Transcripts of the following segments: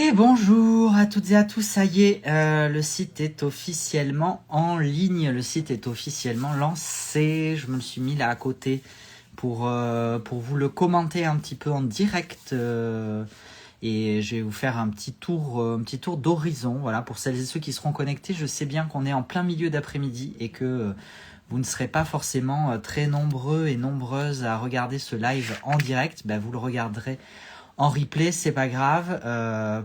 Et bonjour à toutes et à tous, ça y est, le site est officiellement en ligne, le site est officiellement lancé. Je me le suis mis là à côté pour vous le commenter un petit peu en direct et je vais vous faire un petit tour d'horizon. Voilà, pour celles et ceux qui seront connectés, je sais bien qu'on est en plein milieu d'après-midi et que vous ne serez pas forcément très nombreux et nombreuses à regarder ce live en direct. Ben, vous le regarderez en replay, c'est pas grave,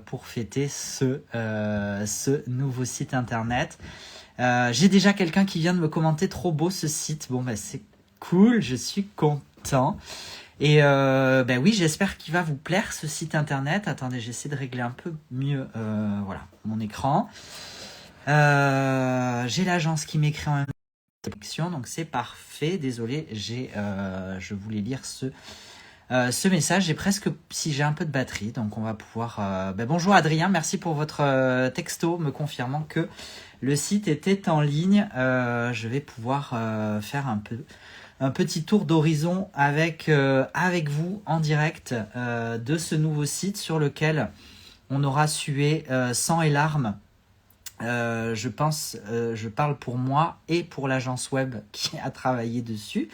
pour fêter ce nouveau site internet. J'ai déjà quelqu'un qui vient de me commenter trop beau ce site. Bon, bah, c'est cool, je suis content. Et ben oui, j'espère qu'il va vous plaire ce site internet. Attendez, j'essaie de régler un peu mieux voilà, mon écran. J'ai l'agence qui m'écrit en même temps, donc c'est parfait. Désolé, je voulais lire ce message. J'ai presque, si j'ai un peu de batterie, donc on va pouvoir... bonjour Adrien, merci pour votre texto me confirmant que le site était en ligne. Je vais pouvoir faire un petit tour d'horizon avec vous en direct de ce nouveau site sur lequel on aura sué sang et larmes. Je pense, je parle pour moi et pour l'agence web qui a travaillé dessus.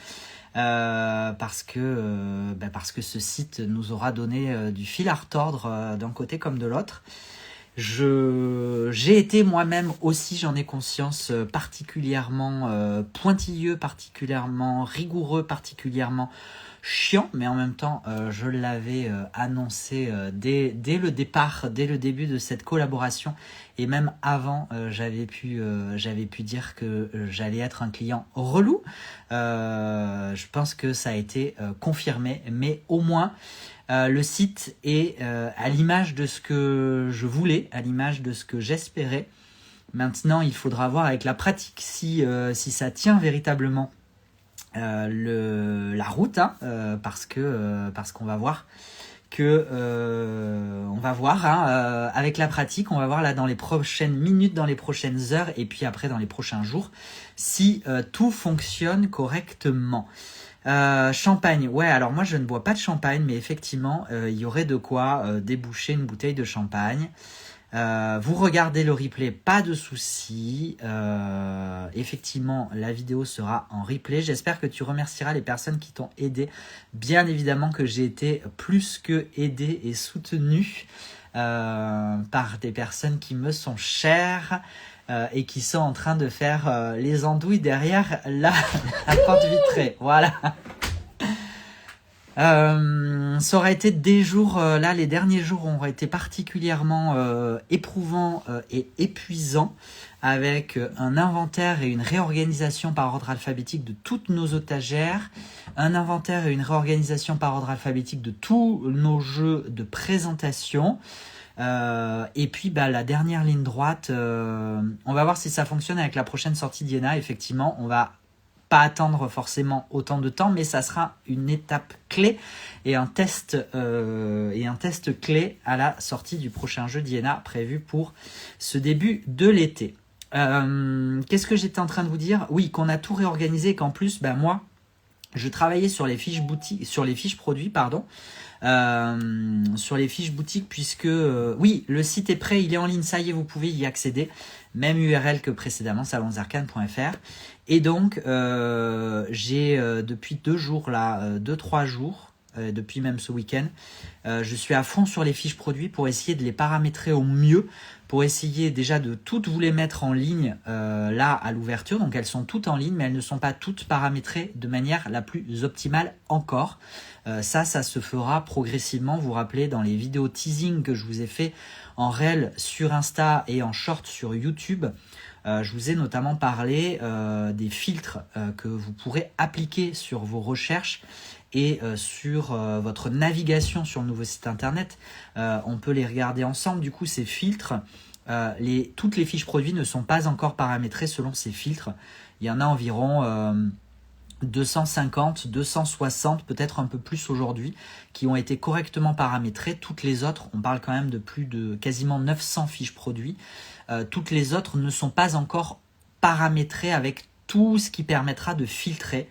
Parce que ce site nous aura donné du fil à retordre d'un côté comme de l'autre. J'ai été moi-même aussi, j'en ai conscience, particulièrement pointilleux, particulièrement rigoureux, particulièrement chiant, mais en même temps je l'avais annoncé dès le départ, dès le début de cette collaboration, et même avant j'avais pu dire que j'allais être un client relou. Je pense que ça a été confirmé, mais au moins le site est à l'image de ce que je voulais, à l'image de ce que j'espérais. Maintenant, il faudra voir avec la pratique si ça tient véritablement la route, hein, parce qu'on va voir que avec la pratique, on va voir là dans les prochaines minutes, dans les prochaines heures, et puis après dans les prochains jours, si tout fonctionne correctement. Champagne, ouais, alors moi je ne bois pas de champagne, mais effectivement il y aurait de quoi déboucher une bouteille de champagne. Vous regardez le replay, pas de souci. Effectivement, la vidéo sera en replay. J'espère que tu remercieras les personnes qui t'ont aidé. Bien évidemment que j'ai été plus que aidé et soutenu par des personnes qui me sont chères et qui sont en train de faire les andouilles derrière la porte vitrée. Voilà. Ça aurait été des jours, là les derniers jours ont été particulièrement éprouvants et épuisants, avec un inventaire et une réorganisation par ordre alphabétique de toutes nos étagères, un inventaire et une réorganisation par ordre alphabétique de tous nos jeux de présentation, et puis la dernière ligne droite, on va voir si ça fonctionne avec la prochaine sortie d'Iéna. Effectivement, on va pas attendre forcément autant de temps, mais ça sera une étape clé et un test clé à la sortie du prochain jeu d'Iéna prévu pour ce début de l'été. Qu'est-ce que j'étais en train de vous dire? Oui, qu'on a tout réorganisé et qu'en plus, moi, je travaillais sur les fiches boutiques, sur les fiches produits, pardon. Sur les fiches boutiques, puisque oui, le site est prêt, il est en ligne, ça y est, vous pouvez y accéder, même URL que précédemment, salonsarcanes.fr. Et donc j'ai depuis 2-3 jours, depuis même ce week-end, je suis à fond sur les fiches produits pour essayer de les paramétrer au mieux, pour essayer déjà de toutes vous les mettre en ligne là à l'ouverture. Donc elles sont toutes en ligne, mais elles ne sont pas toutes paramétrées de manière la plus optimale encore. Ça se fera progressivement. Vous vous rappelez, dans les vidéos teasing que je vous ai fait en réel sur Insta et en short sur YouTube, je vous ai notamment parlé des filtres que vous pourrez appliquer sur vos recherches et sur votre navigation sur le nouveau site internet. On peut les regarder ensemble. Du coup, ces filtres, toutes les fiches produits ne sont pas encore paramétrées selon ces filtres. Il y en a environ 250, 260, peut-être un peu plus aujourd'hui, qui ont été correctement paramétrées. Toutes les autres, on parle quand même de plus de quasiment 900 fiches produits. Toutes les autres ne sont pas encore paramétrées avec tout ce qui permettra de filtrer.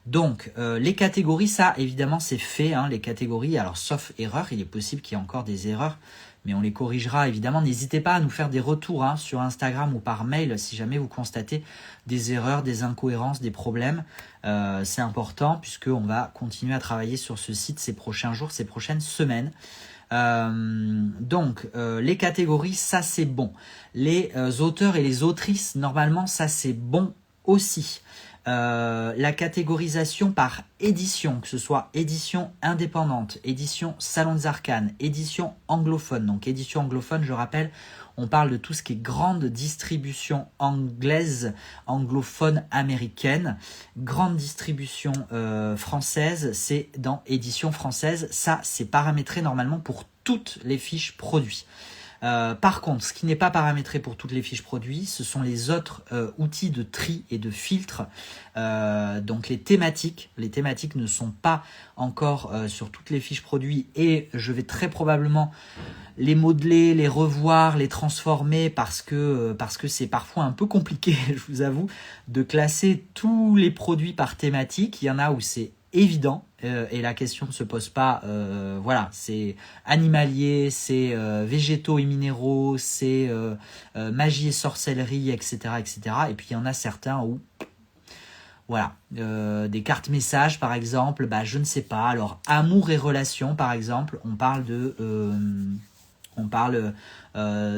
Donc, les catégories, ça, évidemment, c'est fait. Hein, les catégories, alors sauf erreur, il est possible qu'il y ait encore des erreurs, mais on les corrigera évidemment. N'hésitez pas à nous faire des retours hein, sur Instagram ou par mail si jamais vous constatez des erreurs, des incohérences, des problèmes. C'est important puisqu'on va continuer à travailler sur ce site ces prochains jours, ces prochaines semaines. Donc les catégories, ça c'est bon. Les auteurs et les autrices, normalement ça c'est bon aussi. La catégorisation par édition, que ce soit édition indépendante, édition Salon des Arcanes, édition anglophone. Donc édition anglophone, je rappelle, on parle de tout ce qui est grande distribution anglaise, anglophone américaine. Grande distribution française, c'est dans édition française. Ça, c'est paramétré normalement pour toutes les fiches produits. Par contre, ce qui n'est pas paramétré pour toutes les fiches produits, ce sont les autres outils de tri et de filtre. Donc les thématiques ne sont pas encore sur toutes les fiches produits et je vais très probablement les modeler, les revoir, les transformer parce que c'est parfois un peu compliqué, je vous avoue, de classer tous les produits par thématique. Il y en a où c'est évident et la question ne se pose pas. Voilà, c'est animalier, c'est végétaux et minéraux, c'est magie et sorcellerie, etc., etc. Et puis il y en a certains où voilà, des cartes messages par exemple, bah, je ne sais pas. Alors amour et relations par exemple, on parle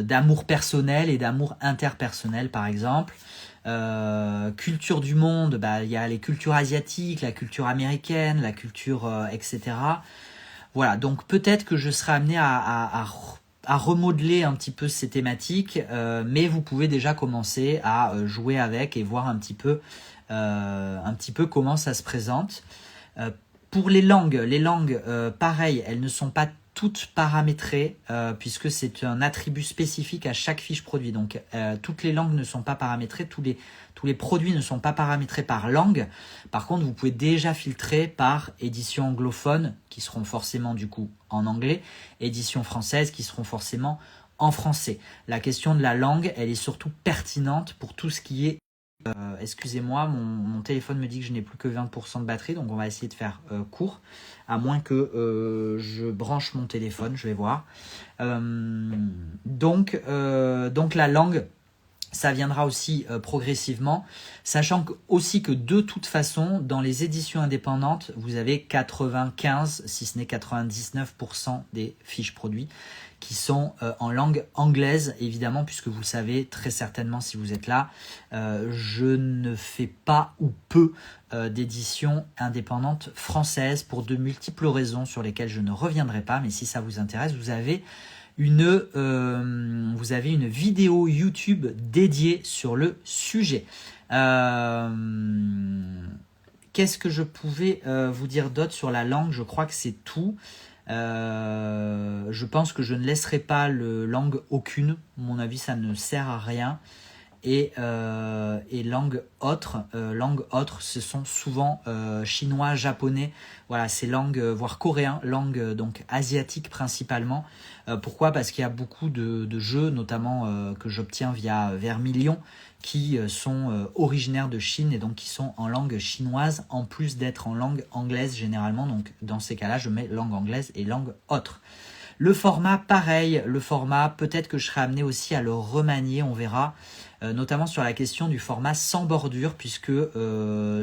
d'amour personnel et d'amour interpersonnel par exemple. Culture du monde, bah, y a les cultures asiatiques, la culture américaine, la culture etc. Voilà, donc peut-être que je serai amené à remodeler un petit peu ces thématiques, mais vous pouvez déjà commencer à jouer avec et voir un petit peu comment ça se présente. Pour les langues, pareil, elles ne sont pas toutes paramétrées puisque c'est un attribut spécifique à chaque fiche produit. Donc toutes les langues ne sont pas paramétrées, tous les produits ne sont pas paramétrés par langue. Par contre, vous pouvez déjà filtrer par édition anglophone qui seront forcément du coup en anglais, édition française qui seront forcément en français. La question de la langue, elle est surtout pertinente pour tout ce qui est excusez-moi, mon téléphone me dit que je n'ai plus que 20% de batterie, donc on va essayer de faire court, à moins que je branche mon téléphone, je vais voir. Donc la langue, ça viendra aussi progressivement, sachant aussi que de toute façon, dans les éditions indépendantes, vous avez 95, si ce n'est 99% des fiches produits qui sont en langue anglaise, évidemment, puisque vous savez très certainement si vous êtes là, je ne fais pas ou peu d'éditions indépendantes françaises pour de multiples raisons sur lesquelles je ne reviendrai pas, mais si ça vous intéresse, vous avez une vidéo YouTube dédiée sur le sujet. Qu'est-ce que je pouvais vous dire d'autre sur la langue? Je crois que c'est tout. Je pense que je ne laisserai pas langue aucune. À mon avis, ça ne sert à rien. Et langue autre, ce sont souvent chinois, japonais, voilà, ces langues, voire coréen, langue donc asiatique principalement. Pourquoi? Parce qu'il y a beaucoup de jeux, notamment que j'obtiens via Vermilion, qui sont originaires de Chine et donc qui sont en langue chinoise, en plus d'être en langue anglaise généralement. Donc dans ces cas-là, je mets langue anglaise et langue autre. Le format, pareil, peut-être que je serai amené aussi à le remanier, on verra. Notamment sur la question du format sans bordure, puisque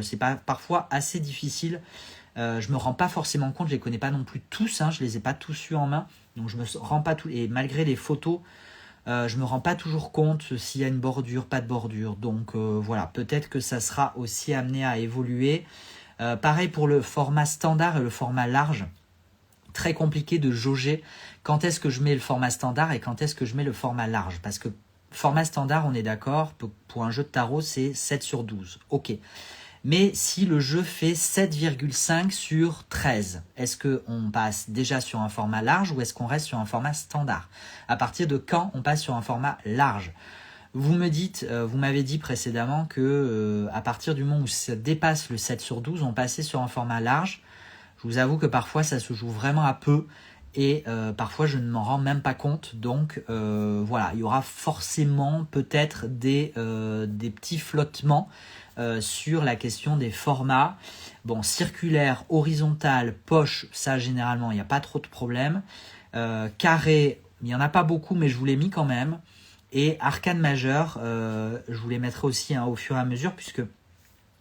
c'est parfois assez difficile. Je me rends pas forcément compte, je les connais pas non plus tous, je les ai pas tous eu en main, donc je me rends pas tout. Et malgré les photos, je me rends pas toujours compte s'il y a une bordure, pas de bordure. Donc voilà, peut-être que ça sera aussi amené à évoluer. Pareil pour le format standard et le format large. Très compliqué de jauger quand est-ce que je mets le format standard et quand est-ce que je mets le format large, parce que format standard, on est d'accord, pour un jeu de tarot, c'est 7 sur 12. Ok. Mais si le jeu fait 7,5 sur 13, est-ce qu'on passe déjà sur un format large ou est-ce qu'on reste sur un format standard? À partir de quand on passe sur un format large? Vous m'avez dit précédemment que à partir du moment où ça dépasse le 7 sur 12, on passait sur un format large. Je vous avoue que parfois, ça se joue vraiment à peu. Et parfois je ne m'en rends même pas compte, donc voilà, il y aura forcément peut-être des petits flottements sur la question des formats. Bon, circulaire, horizontal, poche, ça généralement il n'y a pas trop de problème. Carré, il n'y en a pas beaucoup, mais je vous l'ai mis quand même. Et arcane majeur, je vous les mettrai aussi hein, au fur et à mesure, puisque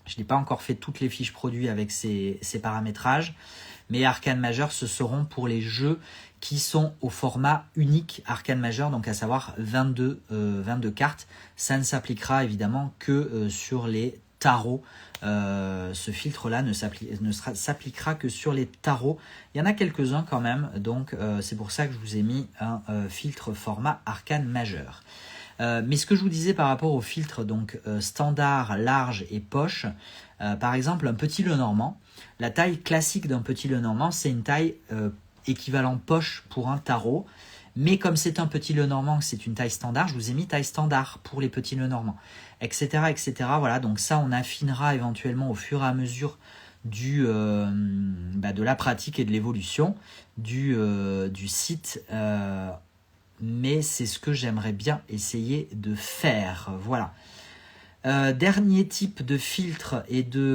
je n'ai pas encore fait toutes les fiches produits avec ces paramétrages. Mais arcane majeur, ce seront pour les jeux qui sont au format unique arcane majeur, donc à savoir 22 cartes. Ça ne s'appliquera évidemment que sur les tarots. Ce filtre-là ne s'appliquera que sur les tarots. Il y en a quelques-uns quand même, donc c'est pour ça que je vous ai mis un filtre format arcane majeur. Mais ce que je vous disais par rapport au filtre donc standard, large et poche, par exemple un petit Lenormand, la taille classique d'un petit Lenormand, c'est une taille équivalent poche pour un tarot. Mais comme c'est un petit Lenormand, que c'est une taille standard, je vous ai mis taille standard pour les petits Lenormand, etc., etc. Voilà, donc ça, on affinera éventuellement au fur et à mesure de la pratique et de l'évolution du site. Mais c'est ce que j'aimerais bien essayer de faire. Voilà. Dernier type de filtre et de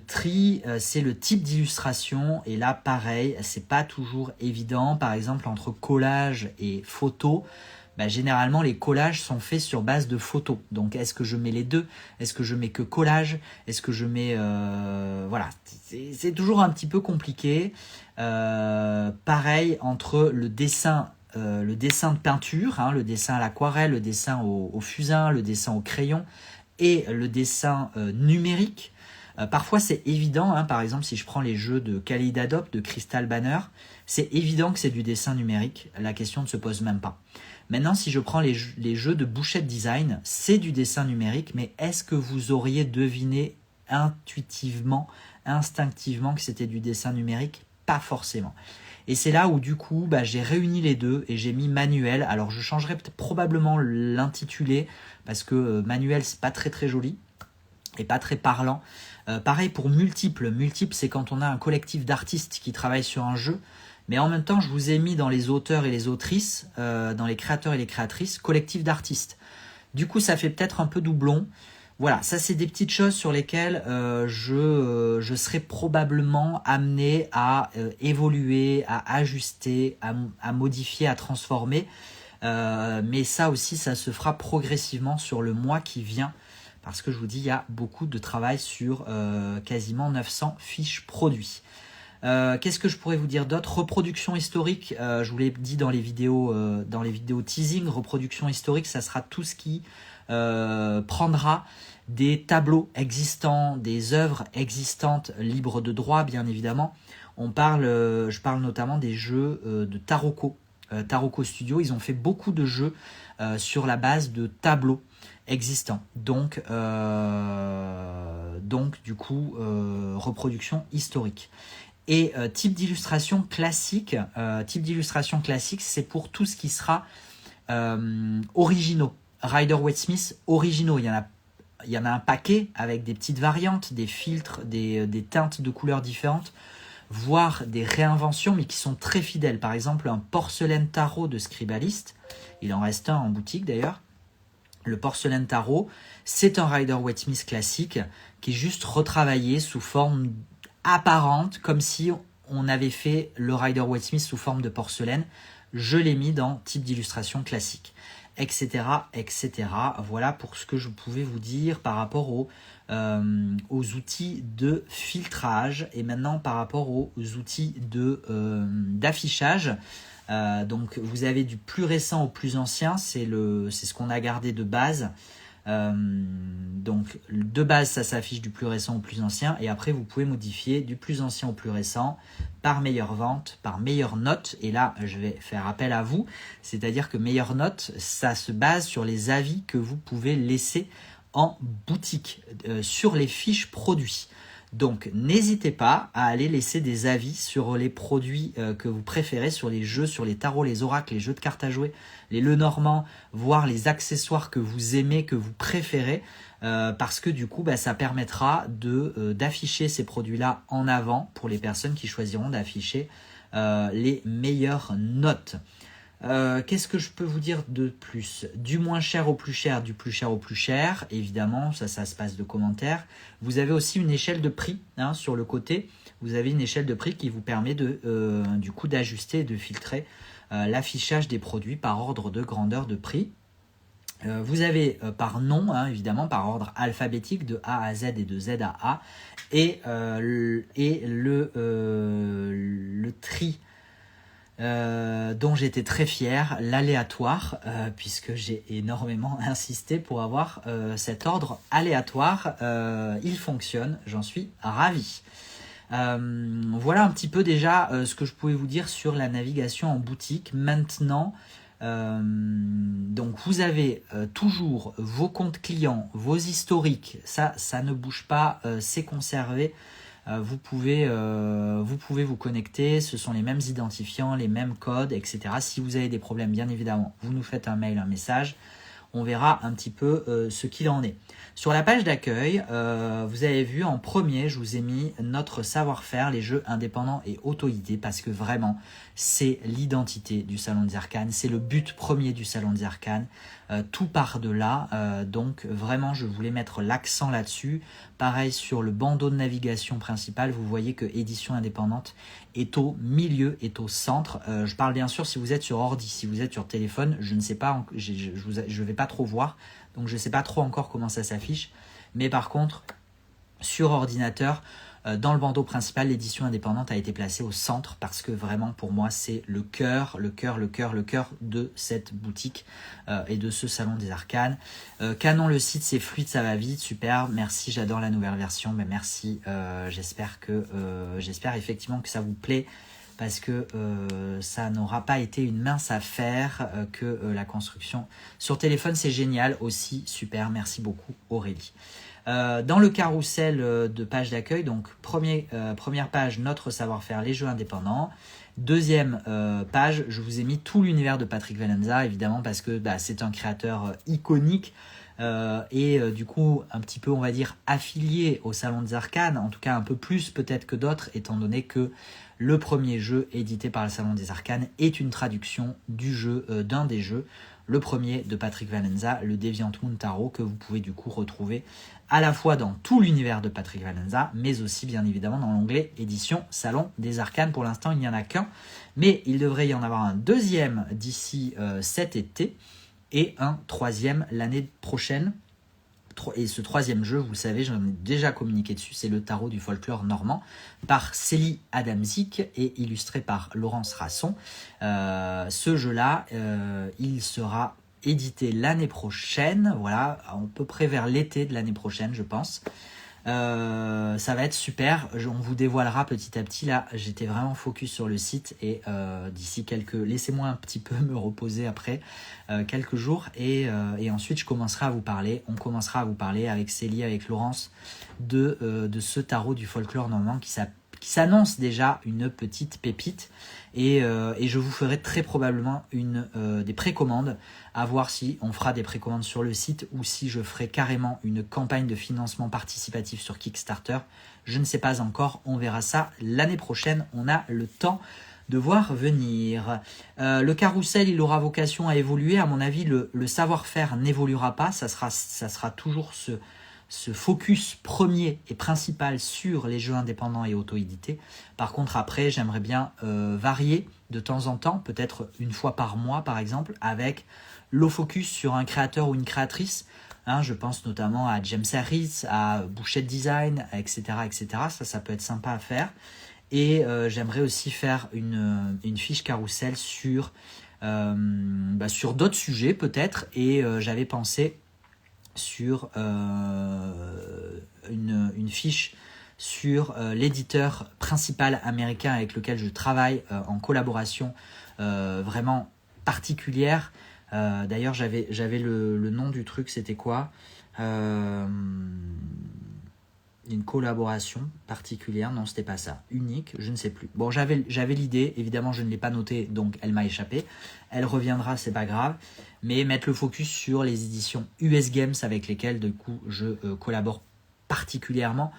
tri, c'est le type d'illustration. Et là, pareil, c'est pas toujours évident. Par exemple, entre collage et photo, généralement, les collages sont faits sur base de photos. Donc, est-ce que je mets les deux? Est-ce que je mets que collage? Est-ce que je mets... voilà, c'est toujours un petit peu compliqué. Pareil, entre le dessin de peinture, hein, le dessin à l'aquarelle, le dessin au fusain, le dessin au crayon et le dessin numérique. Parfois c'est évident, hein, par exemple si je prends les jeux de Kaleidadope, de Crystal Banner, c'est évident que c'est du dessin numérique, la question ne se pose même pas. Maintenant si je prends les jeux de Bouchette Design, c'est du dessin numérique, mais est-ce que vous auriez deviné intuitivement, instinctivement que c'était du dessin numérique? Pas forcément. Et c'est là où du coup j'ai réuni les deux et j'ai mis manuel. Alors je changerai probablement l'intitulé parce que manuel c'est pas très très joli et pas très parlant. Pareil pour multiple. Multiple c'est quand on a un collectif d'artistes qui travaillent sur un jeu. Mais en même temps je vous ai mis dans les auteurs et les autrices, dans les créateurs et les créatrices, collectif d'artistes. Du coup ça fait peut-être un peu doublon. Voilà, ça c'est des petites choses sur lesquelles je serai probablement amené à évoluer, à ajuster, à modifier, à transformer. Mais ça aussi, ça se fera progressivement sur le mois qui vient. Parce que je vous dis, il y a beaucoup de travail sur quasiment 900 fiches produits. Qu'est-ce que je pourrais vous dire d'autre? Reproduction historique, je vous l'ai dit dans les vidéos teasing, reproduction historique, ça sera tout ce qui prendra des tableaux existants, des œuvres existantes libres de droit bien évidemment. Je parle notamment des jeux de Taroko. Taroko Studio, ils ont fait beaucoup de jeux sur la base de tableaux existants. Donc du coup, reproduction historique. Et type d'illustration classique, c'est pour tout ce qui sera originaux. Rider-Waite-Smith originaux, il y en a un paquet avec des petites variantes, des filtres, des teintes de couleurs différentes, voire des réinventions, mais qui sont très fidèles. Par exemple, un porcelaine tarot de Scribalist, il en reste un en boutique d'ailleurs. Le porcelaine tarot, c'est un Rider-Waite-Smith classique qui est juste retravaillé sous forme apparente, comme si on avait fait le Rider-Waite-Smith sous forme de porcelaine. Je l'ai mis dans type d'illustration classique, etc., etc. Voilà pour ce que je pouvais vous dire par rapport aux outils de filtrage. Et maintenant par rapport aux outils d'affichage. Donc vous avez du plus récent au plus ancien, c'est ce qu'on a gardé de base. Donc de base ça s'affiche du plus récent au plus ancien et après vous pouvez modifier du plus ancien au plus récent par meilleure vente, par meilleure note. Et là je vais faire appel à vous, c'est-à-dire que meilleure note ça se base sur les avis que vous pouvez laisser en boutique sur les fiches produits. Donc n'hésitez pas à aller laisser des avis sur les produits que vous préférez, sur les jeux, sur les tarots, les oracles, les jeux de cartes à jouer, les Lenormand, voire les accessoires que vous aimez, que vous préférez, parce que du coup ça permettra d'afficher ces produits-là en avant pour les personnes qui choisiront d'afficher les meilleures notes. Qu'est-ce que je peux vous dire de plus? Du moins cher au plus cher, du plus cher au plus cher, évidemment, ça se passe de commentaires. Vous avez aussi une échelle de prix hein, sur le côté. Vous avez une échelle de prix qui vous permet du coup d'ajuster et de filtrer l'affichage des produits par ordre de grandeur de prix. Vous avez par nom, hein, évidemment, par ordre alphabétique de A à Z et de Z à A, et le tri dont j'étais très fier, l'aléatoire, puisque j'ai énormément insisté pour avoir cet ordre aléatoire. Il fonctionne, j'en suis ravi. Voilà un petit peu déjà ce que je pouvais vous dire sur la navigation en boutique. Maintenant, donc vous avez toujours vos comptes clients, vos historiques, ça ne bouge pas, c'est conservé. Vous pouvez vous connecter, ce sont les mêmes identifiants, les mêmes codes, etc. Si vous avez des problèmes, bien évidemment, vous nous faites un mail, un message. On verra un petit peu ce qu'il en est. Sur la page d'accueil, vous avez vu en premier, je vous ai mis notre savoir-faire, les jeux indépendants et auto-idées, parce que vraiment, c'est l'identité du Salon des Arcanes, c'est le but premier du Salon des Arcanes. Tout part de là, donc vraiment, je voulais mettre l'accent là-dessus. Pareil sur le bandeau de navigation principal, vous voyez que édition indépendante est au milieu, est au centre. Je parle bien sûr si vous êtes sur ordi, si vous êtes sur téléphone, je ne sais pas, je vais pas trop voir, donc je ne sais pas trop encore comment ça s'affiche. Mais par contre, sur ordinateur, dans le bandeau principal, l'édition indépendante a été placée au centre parce que vraiment pour moi c'est le cœur de cette boutique et de ce salon des arcanes. Canon, le site c'est fluide, ça va vite, super, merci, j'adore la nouvelle version, mais merci, j'espère effectivement que ça vous plaît parce que ça n'aura pas été une mince affaire que la construction sur téléphone c'est génial aussi, super, merci beaucoup Aurélie. Dans le carrousel de page d'accueil, donc première page, notre savoir-faire, les jeux indépendants. Deuxième page, je vous ai mis tout l'univers de Patrick Valenza, évidemment, parce que c'est un créateur iconique et du coup, un petit peu, on va dire, affilié au Salon des Arcanes, en tout cas un peu plus peut-être que d'autres, étant donné que le premier jeu édité par le Salon des Arcanes est une traduction du jeu, d'un des jeux, le premier de Patrick Valenza, le Deviant Moon Tarot, que vous pouvez du coup retrouver à la fois dans tout l'univers de Patrick Valenza, mais aussi bien évidemment dans l'onglet édition Salon des Arcanes. Pour l'instant, il n'y en a qu'un, mais il devrait y en avoir un deuxième d'ici cet été et un troisième l'année prochaine. Et ce troisième jeu, vous le savez, j'en ai déjà communiqué dessus, c'est le tarot du folklore normand par Célie Adamzik et illustré par Laurence Rasson. Ce jeu-là, il sera édité l'année prochaine, voilà, à peu près vers l'été de l'année prochaine, je pense. Ça va être super, on vous dévoilera petit à petit. Là, j'étais vraiment focus sur le site et d'ici laissez-moi un petit peu me reposer après quelques jours et ensuite on commencera à vous parler avec Célie, avec Laurence de ce tarot du folklore normand qui s'annonce déjà une petite pépite et je vous ferai très probablement des précommandes, à voir si on fera des précommandes sur le site ou si je ferai carrément une campagne de financement participatif sur Kickstarter. Je ne sais pas encore, on verra ça l'année prochaine, on a le temps de voir venir. Le carrousel, il aura vocation à évoluer, à mon avis le savoir-faire n'évoluera pas, ça sera toujours ce focus premier et principal sur les jeux indépendants et auto-édités. Par contre, après, j'aimerais bien varier de temps en temps, peut-être une fois par mois par exemple, avec le focus sur un créateur ou une créatrice. Je pense notamment à James Harris, à Bouchette Design, etc. etc. Ça peut être sympa à faire. Et j'aimerais aussi faire une fiche carrousel sur d'autres sujets peut-être. Et j'avais pensé sur une fiche sur l'éditeur principal américain avec lequel je travaille en collaboration vraiment particulière. D'ailleurs, j'avais le nom du truc, c'était quoi une collaboration particulière, non c'était pas ça, unique, je ne sais plus. Bon, j'avais l'idée, évidemment je ne l'ai pas notée, donc elle m'a échappé. Elle reviendra, c'est pas grave, mais mettre le focus sur les éditions US Games avec lesquelles du coup je collabore particulièrement,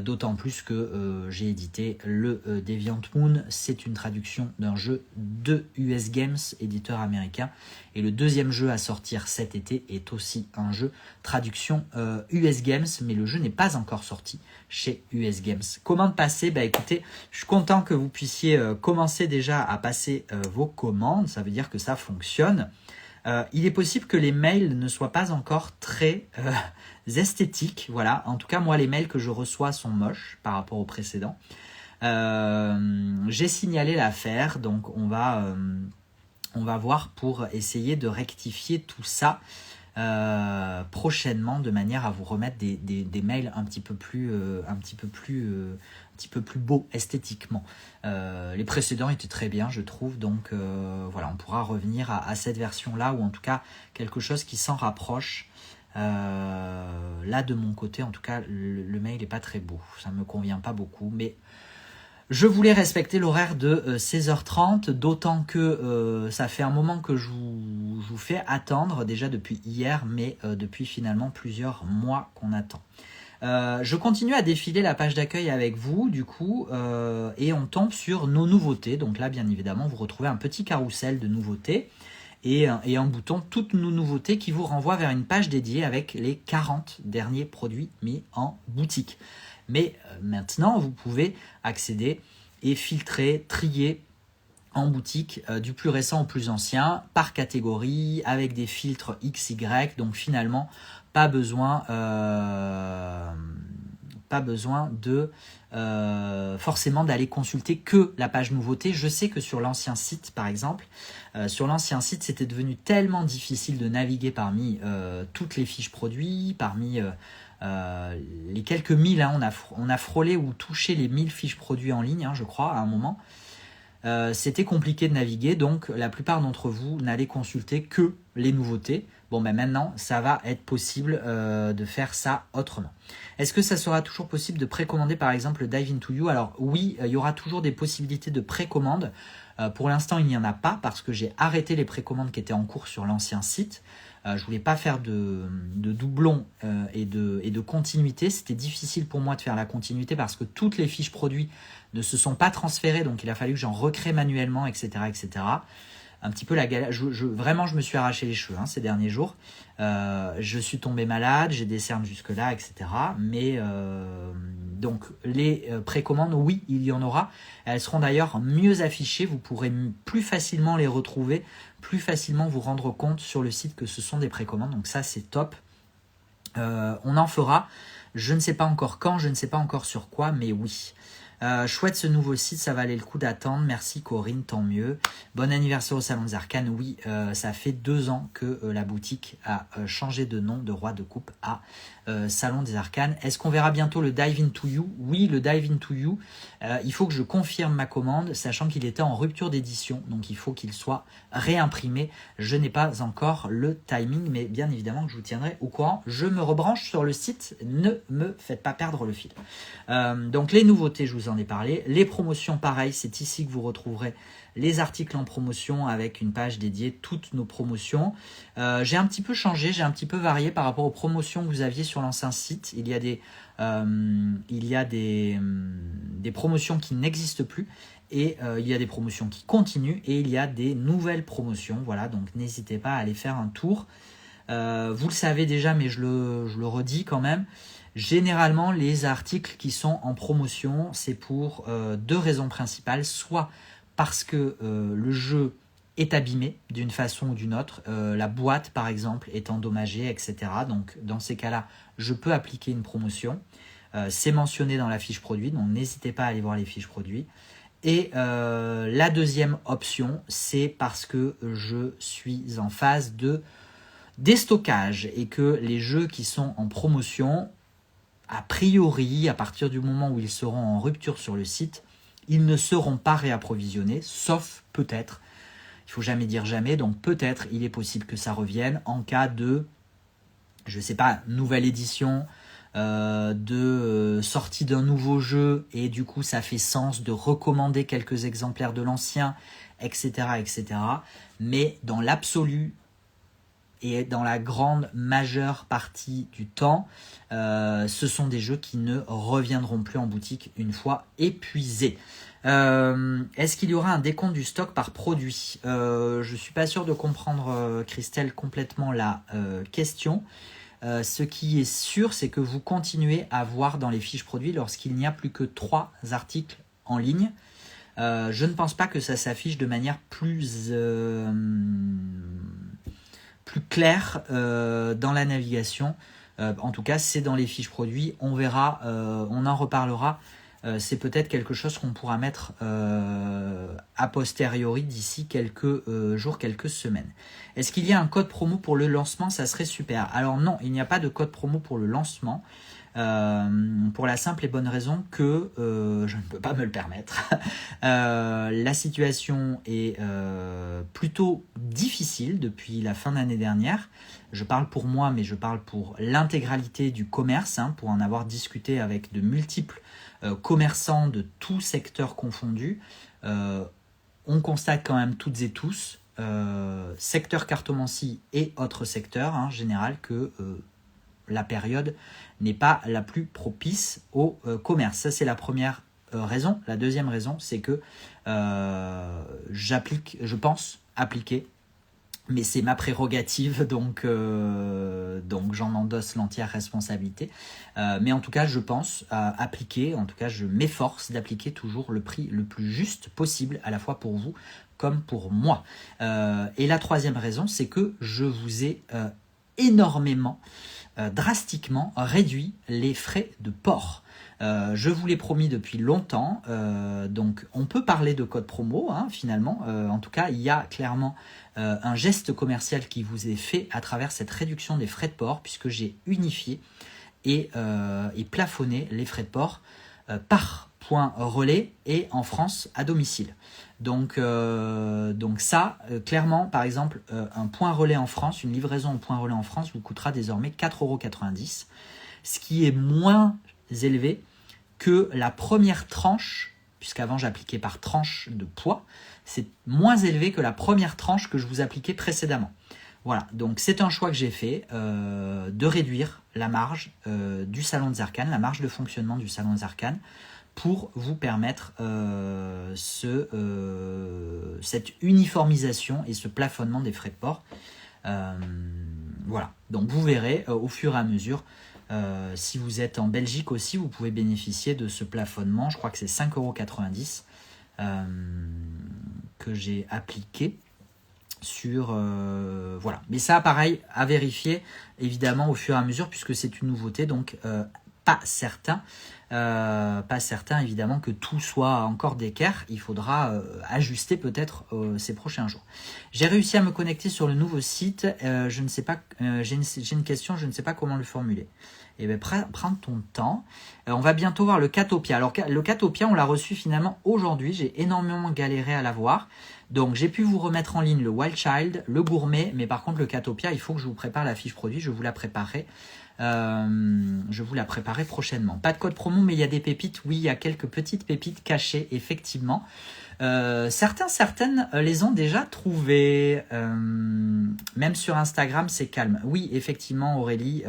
d'autant plus que j'ai édité le Deviant Moon. C'est une traduction d'un jeu de US Games, éditeur américain, et le deuxième jeu à sortir cet été est aussi un jeu traduction US Games, mais le jeu n'est pas encore sorti chez US Games. Commande passée, écoutez, je suis content que vous puissiez commencer déjà à passer vos commandes, ça veut dire que ça fonctionne. Il est possible que les mails ne soient pas encore très esthétiques. Voilà. En tout cas, moi, les mails que je reçois sont moches par rapport aux précédents. J'ai signalé l'affaire, donc on va voir pour essayer de rectifier tout ça prochainement, de manière à vous remettre des mails un petit peu plus beaux esthétiquement. Les précédents étaient très bien, je trouve, donc voilà, on pourra revenir à cette version-là, ou en tout cas quelque chose qui s'en rapproche. Là, de mon côté, en tout cas, le mail n'est pas très beau, ça ne me convient pas beaucoup, mais je voulais respecter l'horaire de 16h30, d'autant que ça fait un moment que je vous fais attendre, déjà depuis hier, mais depuis finalement plusieurs mois qu'on attend. Je continue à défiler la page d'accueil avec vous, du coup, et on tombe sur nos nouveautés. Donc là, bien évidemment, vous retrouvez un petit carrousel de nouveautés et un bouton « Toutes nos nouveautés » qui vous renvoie vers une page dédiée avec les 40 derniers produits mis en boutique. Mais maintenant, vous pouvez accéder et filtrer, trier en boutique du plus récent au plus ancien, par catégorie, avec des filtres XY. Donc finalement, pas besoin de forcément d'aller consulter que la page nouveauté. Je sais que sur l'ancien site, par exemple, c'était devenu tellement difficile de naviguer parmi toutes les fiches produits, parmi les quelques 1000, hein, on a frôlé ou touché les 1000 fiches produits en ligne, hein, je crois, à un moment. C'était compliqué de naviguer, donc la plupart d'entre vous n'allez consulter que les nouveautés. Bon, maintenant, ça va être possible de faire ça autrement. Est-ce que ça sera toujours possible de précommander, par exemple, le Dive Into You? Alors oui, il y aura toujours des possibilités de précommande. Pour l'instant, il n'y en a pas parce que j'ai arrêté les précommandes qui étaient en cours sur l'ancien site. Je voulais pas faire de doublons et de continuité. C'était difficile pour moi de faire la continuité parce que toutes les fiches produits ne se sont pas transférées, donc il a fallu que j'en recrée manuellement, etc., etc. Un petit peu la galère. Vraiment, je me suis arraché les cheveux ces derniers jours. Je suis tombé malade, j'ai des cernes jusque-là, etc. Mais donc, les précommandes, oui, il y en aura. Elles seront d'ailleurs mieux affichées. Vous pourrez plus facilement les retrouver, plus facilement vous rendre compte sur le site que ce sont des précommandes. Donc ça, c'est top. On en fera. Je ne sais pas encore quand, je ne sais pas encore sur quoi, mais oui. Chouette ce nouveau site, ça valait le coup d'attendre. Merci Corinne, tant mieux. Bon anniversaire au Salon des Arcanes. Oui, ça fait 2 ans que la boutique a changé de nom de Roi de Coupe à Salon des Arcanes. Est-ce qu'on verra bientôt le Dive Into You? Oui, le Dive Into You. Il faut que je confirme ma commande, sachant qu'il était en rupture d'édition. Donc il faut qu'il soit réimprimé. Je n'ai pas encore le timing, mais bien évidemment que je vous tiendrai au courant. Je me rebranche sur le site. Ne me faites pas perdre le fil. Donc les nouveautés, je vous en ai parlé. Les promotions, pareil, c'est ici que vous retrouverez les articles en promotion avec une page dédiée, toutes nos promotions. J'ai un petit peu changé, j'ai un petit peu varié par rapport aux promotions que vous aviez sur l'ancien site. Il y a des promotions qui n'existent plus et il y a des promotions qui continuent et il y a des nouvelles promotions. Voilà, donc n'hésitez pas à aller faire un tour. Vous le savez déjà, mais je le redis quand même. Généralement, les articles qui sont en promotion, c'est pour 2 raisons principales. Soit parce que le jeu est abîmé d'une façon ou d'une autre. La boîte, par exemple, est endommagée, etc. Donc, dans ces cas-là, je peux appliquer une promotion. C'est mentionné dans la fiche produit, donc n'hésitez pas à aller voir les fiches produits. Et la deuxième option, c'est parce que je suis en phase de déstockage et que les jeux qui sont en promotion, a priori, à partir du moment où ils seront en rupture sur le site, ils ne seront pas réapprovisionnés, sauf peut-être, il ne faut jamais dire jamais, donc peut-être il est possible que ça revienne en cas de, je ne sais pas, nouvelle édition, de sortie d'un nouveau jeu, et du coup ça fait sens de recommander quelques exemplaires de l'ancien, etc., etc. Mais dans l'absolu, et dans la grande majeure partie du temps, ce sont des jeux qui ne reviendront plus en boutique une fois épuisés. Est-ce qu'il y aura un décompte du stock par produit? Je ne suis pas sûr de comprendre, Christelle, complètement la question. Ce qui est sûr, c'est que vous continuez à voir dans les fiches produits lorsqu'il n'y a plus que 3 articles en ligne. Je ne pense pas que ça s'affiche de manière plus claire dans la navigation. En tout cas, c'est dans les fiches produits. On verra, on en reparlera. C'est peut-être quelque chose qu'on pourra mettre a posteriori d'ici quelques jours, quelques semaines. Est-ce qu'il y a un code promo pour le lancement? Ça serait super. Alors non, il n'y a pas de code promo pour le lancement. Pour la simple et bonne raison que je ne peux pas me le permettre. La situation est plutôt difficile depuis la fin d'année dernière. Je parle pour moi, mais je parle pour l'intégralité du commerce, pour en avoir discuté avec de multiples commerçants de tout secteur confondu. On constate quand même toutes et tous, secteur cartomancie et autres secteurs en général, que la période n'est pas la plus propice au commerce. Ça, c'est la première raison. La deuxième raison, c'est que je pense appliquer, mais c'est ma prérogative, donc j'en endosse l'entière responsabilité. Mais en tout cas, je pense appliquer, en tout cas, je m'efforce d'appliquer toujours le prix le plus juste possible, à la fois pour vous comme pour moi. Et la troisième raison, c'est que je vous ai énormément drastiquement réduit les frais de port. Je vous l'ai promis depuis longtemps, donc on peut parler de code promo finalement. En tout cas, il y a clairement un geste commercial qui vous est fait à travers cette réduction des frais de port, puisque j'ai unifié et plafonné les frais de port par point relais et en France à domicile. Donc ça, clairement, par exemple, un point relais en France, une livraison au point relais en France vous coûtera désormais 4,90 €, ce qui est moins élevé que la première tranche, puisqu'avant j'appliquais par tranche de poids, c'est moins élevé que la première tranche que je vous appliquais précédemment. Voilà, donc c'est un choix que j'ai fait de réduire la marge du salon des arcanes, la marge de fonctionnement du salon des arcanes, pour vous permettre cette uniformisation et ce plafonnement des frais de port. Voilà, donc vous verrez au fur et à mesure, si vous êtes en Belgique aussi, vous pouvez bénéficier de ce plafonnement. Je crois que c'est 5,90 € que j'ai appliqué sur... voilà, mais ça, pareil, à vérifier, évidemment, au fur et à mesure, puisque c'est une nouveauté, donc pas certain évidemment que tout soit encore d'équerre. Il faudra ajuster peut-être ces prochains jours. J'ai réussi à me connecter sur le nouveau site. Je ne sais pas, j'ai une question, je ne sais pas comment le formuler. Eh bien, prends ton temps. On va bientôt voir le Catopia. Alors, le Catopia, on l'a reçu finalement aujourd'hui. J'ai énormément galéré à l'avoir. Donc, j'ai pu vous remettre en ligne le Wild Child, le Gourmet. Mais par contre, le Catopia, il faut que je vous prépare la fiche produit. Je vous la préparerai. Prochainement. Pas de code promo, mais il y a des pépites. Oui, il y a quelques petites pépites cachées, effectivement. Certaines les ont déjà trouvées. Même sur Instagram, c'est calme. Oui, effectivement, Aurélie,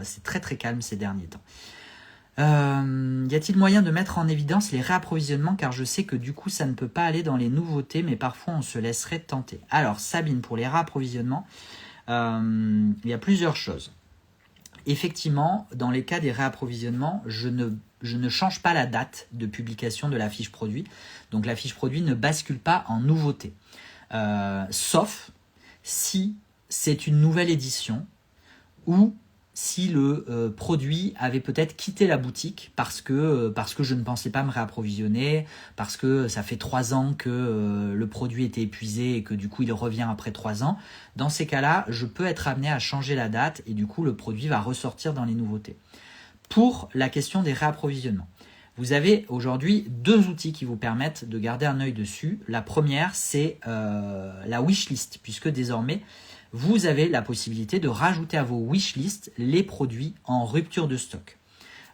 c'est très très calme ces derniers temps. Y a-t-il moyen de mettre en évidence les réapprovisionnements, car je sais que du coup ça ne peut pas aller dans les nouveautés, mais parfois on se laisserait tenter. Alors Sabine, pour les réapprovisionnements, il y a plusieurs choses. Effectivement, dans les cas des réapprovisionnements, je ne change pas la date de publication de la fiche produit. Donc la fiche produit ne bascule pas en nouveauté. Sauf si c'est une nouvelle édition ou si le produit avait peut-être quitté la boutique parce que je ne pensais pas me réapprovisionner, parce que ça fait 3 ans que le produit était épuisé et que du coup il revient après 3 ans. Dans ces cas-là, je peux être amené à changer la date et du coup le produit va ressortir dans les nouveautés. Pour la question des réapprovisionnements, vous avez aujourd'hui 2 outils qui vous permettent de garder un œil dessus. La première, c'est la wishlist, puisque désormais, vous avez la possibilité de rajouter à vos wishlists les produits en rupture de stock.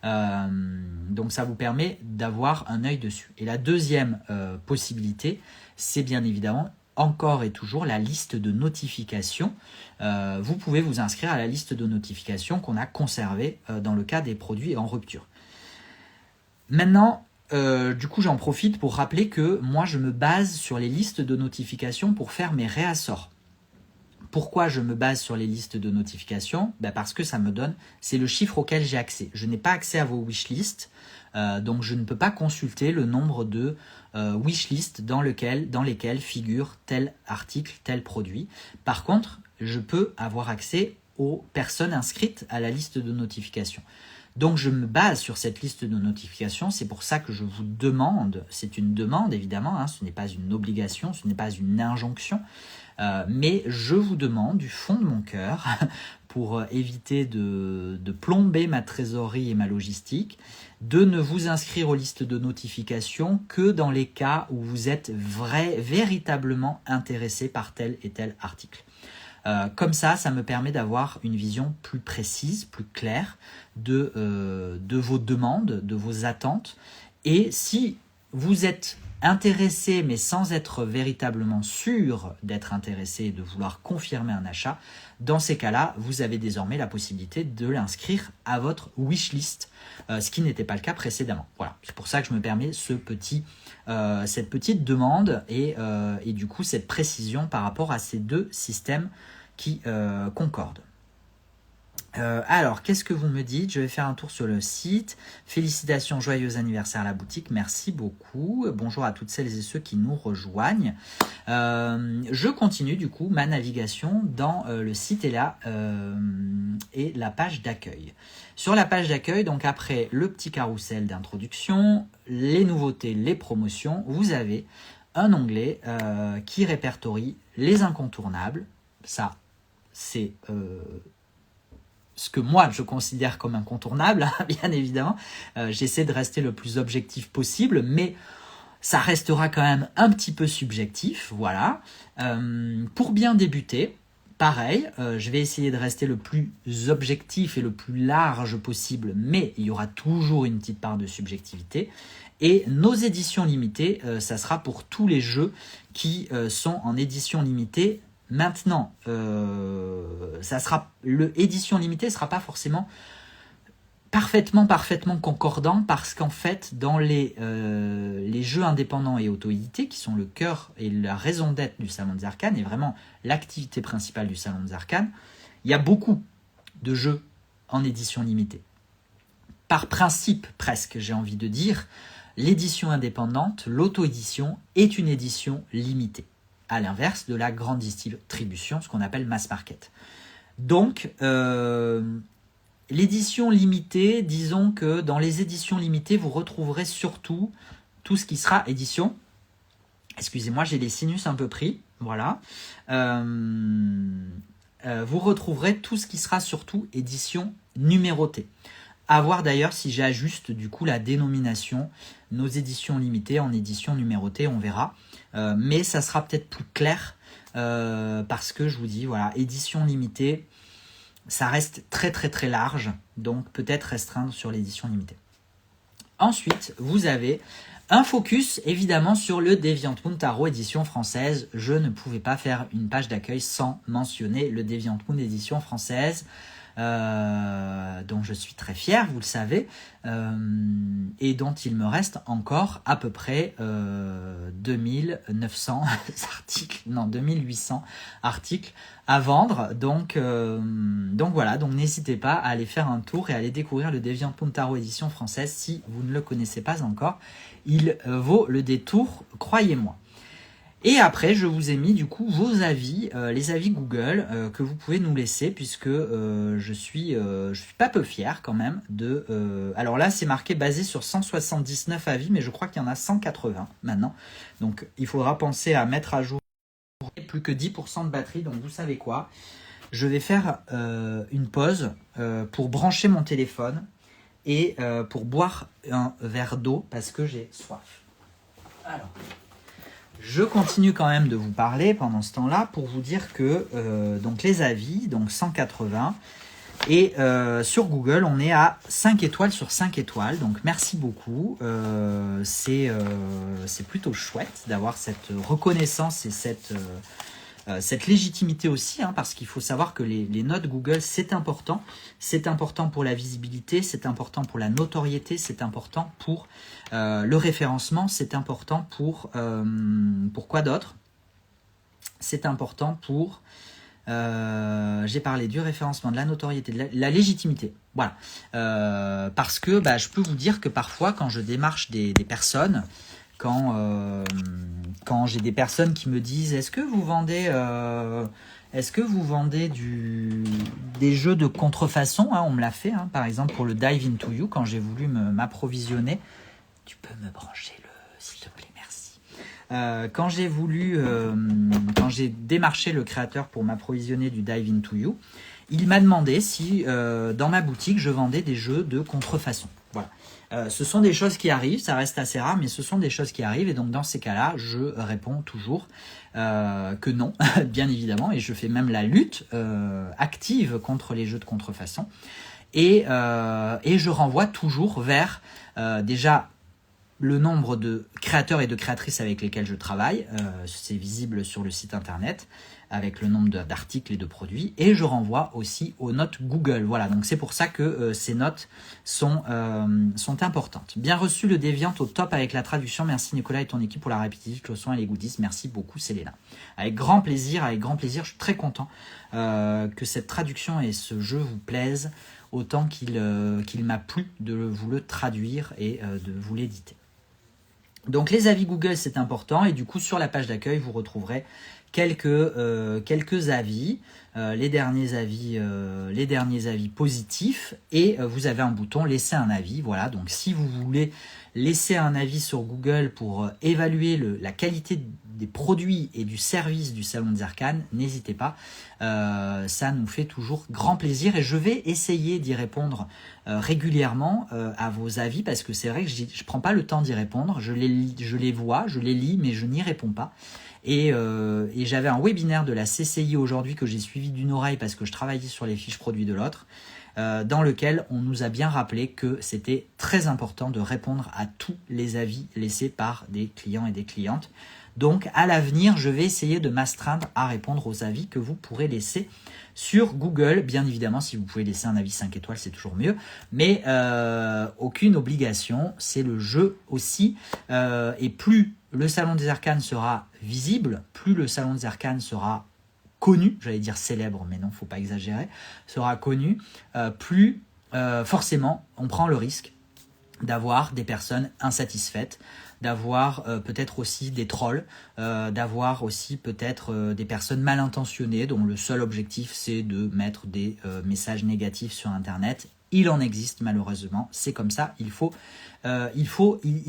Donc ça vous permet d'avoir un œil dessus. Et la deuxième possibilité, c'est bien évidemment encore et toujours la liste de notifications. Vous pouvez vous inscrire à la liste de notifications qu'on a conservée dans le cas des produits en rupture. Maintenant, du coup, j'en profite pour rappeler que moi, je me base sur les listes de notifications pour faire mes réassorts. Pourquoi je me base sur les listes de notifications? Parce que ça me donne, c'est le chiffre auquel j'ai accès. Je n'ai pas accès à vos wishlists, donc je ne peux pas consulter le nombre de wishlists dans lesquels figure tel article, tel produit. Par contre, je peux avoir accès aux personnes inscrites à la liste de notifications. Donc je me base sur cette liste de notifications, c'est pour ça que je vous demande, c'est une demande évidemment, hein, ce n'est pas une obligation, ce n'est pas une injonction, mais je vous demande du fond de mon cœur, pour éviter de plomber ma trésorerie et ma logistique, de ne vous inscrire aux listes de notifications que dans les cas où vous êtes véritablement intéressé par tel et tel article. Comme ça me permet d'avoir une vision plus précise, plus claire de vos demandes, de vos attentes. Et si vous êtes intéressé, mais sans être véritablement sûr d'être intéressé et de vouloir confirmer un achat, dans ces cas-là, vous avez désormais la possibilité de l'inscrire à votre wishlist, ce qui n'était pas le cas précédemment. Voilà, c'est pour ça que je me permets cette petite demande et du coup cette précision par rapport à ces deux systèmes qui concordent. Alors, qu'est-ce que vous me dites? Je vais faire un tour sur le site. Félicitations, joyeux anniversaire à la boutique. Merci beaucoup. Bonjour à toutes celles et ceux qui nous rejoignent. Je continue du coup ma navigation dans le site et la page d'accueil. Sur la page d'accueil, donc après le petit carrousel d'introduction, les nouveautés, les promotions, vous avez un onglet qui répertorie les incontournables. Ça, c'est ce que moi je considère comme incontournable, hein, bien évidemment. J'essaie de rester le plus objectif possible, mais ça restera quand même un petit peu subjectif, voilà. Pour bien débuter, pareil, je vais essayer de rester le plus objectif et le plus large possible, mais il y aura toujours une petite part de subjectivité. Et nos éditions limitées, ça sera pour tous les jeux qui sont en édition limitée. Maintenant, l'édition limitée ne sera pas forcément parfaitement concordant parce qu'en fait, dans les jeux indépendants et auto-édités, qui sont le cœur et la raison d'être du Salon des Arcanes, et vraiment l'activité principale du Salon des Arcanes, il y a beaucoup de jeux en édition limitée. Par principe, presque, j'ai envie de dire, l'édition indépendante, l'auto-édition, est une édition limitée, à l'inverse de la grande distribution, ce qu'on appelle mass market. Donc, l'édition limitée, disons que dans les éditions limitées, vous retrouverez surtout tout ce qui sera édition. Excusez-moi, j'ai les sinus un peu pris. Voilà. Vous retrouverez tout ce qui sera surtout édition numérotée. À voir d'ailleurs si j'ajuste du coup la dénomination, nos éditions limitées en édition numérotée, on verra. Mais ça sera peut-être plus clair parce que je vous dis, voilà, édition limitée, ça reste très large, donc peut-être restreindre sur l'édition limitée. Ensuite, vous avez un focus évidemment sur le DeviantMoon Tarot édition française. Je ne pouvais pas faire une page d'accueil sans mentionner le DeviantMoon édition française, dont je suis très fier, vous le savez, et dont il me reste encore à peu près 2900 articles, non 2800 articles à vendre, donc voilà, donc n'hésitez pas à aller faire un tour et à aller découvrir le DeviantMoon Tarot édition française si vous ne le connaissez pas encore, il vaut le détour, croyez-moi. Et après, je vous ai mis du coup vos avis, les avis Google que vous pouvez nous laisser puisque je suis pas peu fier quand même de... alors là, c'est marqué basé sur 179 avis, mais je crois qu'il y en a 180 maintenant. Donc, il faudra penser à mettre à jour plus que 10% de batterie. Donc, vous savez quoi? Je vais faire une pause pour brancher mon téléphone et pour boire un verre d'eau parce que j'ai soif. Alors... je continue quand même de vous parler pendant ce temps-là pour vous dire que donc les avis, donc 180, Et sur Google, on est à 5 étoiles sur 5 étoiles. Donc merci beaucoup. C'est plutôt chouette d'avoir cette reconnaissance et cette légitimité aussi, hein, parce qu'il faut savoir que les notes Google, c'est important. C'est important pour la visibilité, c'est important pour la notoriété, c'est important pour le référencement, c'est important pour quoi d'autre? C'est important pour... j'ai parlé du référencement, de la notoriété, de la légitimité. Voilà. Parce que je peux vous dire que parfois, quand je démarche des personnes, quand j'ai des personnes qui me disent est-ce que vous vendez des jeux de contrefaçon, hein, on me l'a fait, hein, par exemple pour le Dive Into You, quand j'ai voulu m'approvisionner. Tu peux me brancher s'il te plaît, merci. Quand j'ai démarché le créateur pour m'approvisionner du Dive Into You, il m'a demandé si dans ma boutique je vendais des jeux de contrefaçon. Voilà. Ce sont des choses qui arrivent, ça reste assez rare, mais ce sont des choses qui arrivent, et donc dans ces cas-là, je réponds toujours que non, bien évidemment, et je fais même la lutte active contre les jeux de contrefaçon, et je renvoie toujours vers déjà le nombre de créateurs et de créatrices avec lesquels je travaille, c'est visible sur le site internet, avec le nombre d'articles et de produits, et je renvoie aussi aux notes Google. Voilà, donc c'est pour ça que ces notes sont importantes. Bien reçu le Deviant au top avec la traduction. Merci Nicolas et ton équipe pour la répétition, le son et les goodies. Merci beaucoup Célena. Avec grand plaisir, je suis très content que cette traduction et ce jeu vous plaisent autant qu'il m'a plu de vous le traduire et de vous l'éditer. Donc les avis Google, c'est important, et du coup sur la page d'accueil vous retrouverez quelques avis, les derniers avis positifs, et vous avez un bouton laisser un avis. Voilà, donc si vous voulez laisser un avis sur Google pour évaluer la qualité des produits et du service du Salon des Arcanes, n'hésitez pas, ça nous fait toujours grand plaisir, et je vais essayer d'y répondre régulièrement à vos avis, parce que c'est vrai que je prends pas le temps d'y répondre, je les vois, je les lis, mais je n'y réponds pas. Et j'avais un webinaire de la CCI aujourd'hui que j'ai suivi d'une oreille parce que je travaillais sur les fiches produits de l'autre, dans lequel on nous a bien rappelé que c'était très important de répondre à tous les avis laissés par des clients et des clientes. Donc à l'avenir, je vais essayer de m'astreindre à répondre aux avis que vous pourrez laisser sur Google. Bien évidemment, si vous pouvez laisser un avis 5 étoiles, c'est toujours mieux, mais aucune obligation, c'est le jeu aussi, et plus le Salon des Arcanes sera visible, plus le Salon des Arcanes sera connu, j'allais dire célèbre, mais non, faut pas exagérer, sera connu, plus forcément on prend le risque d'avoir des personnes insatisfaites, d'avoir peut-être aussi des trolls, d'avoir aussi peut-être des personnes mal intentionnées dont le seul objectif c'est de mettre des messages négatifs sur Internet. Il en existe malheureusement, c'est comme ça, il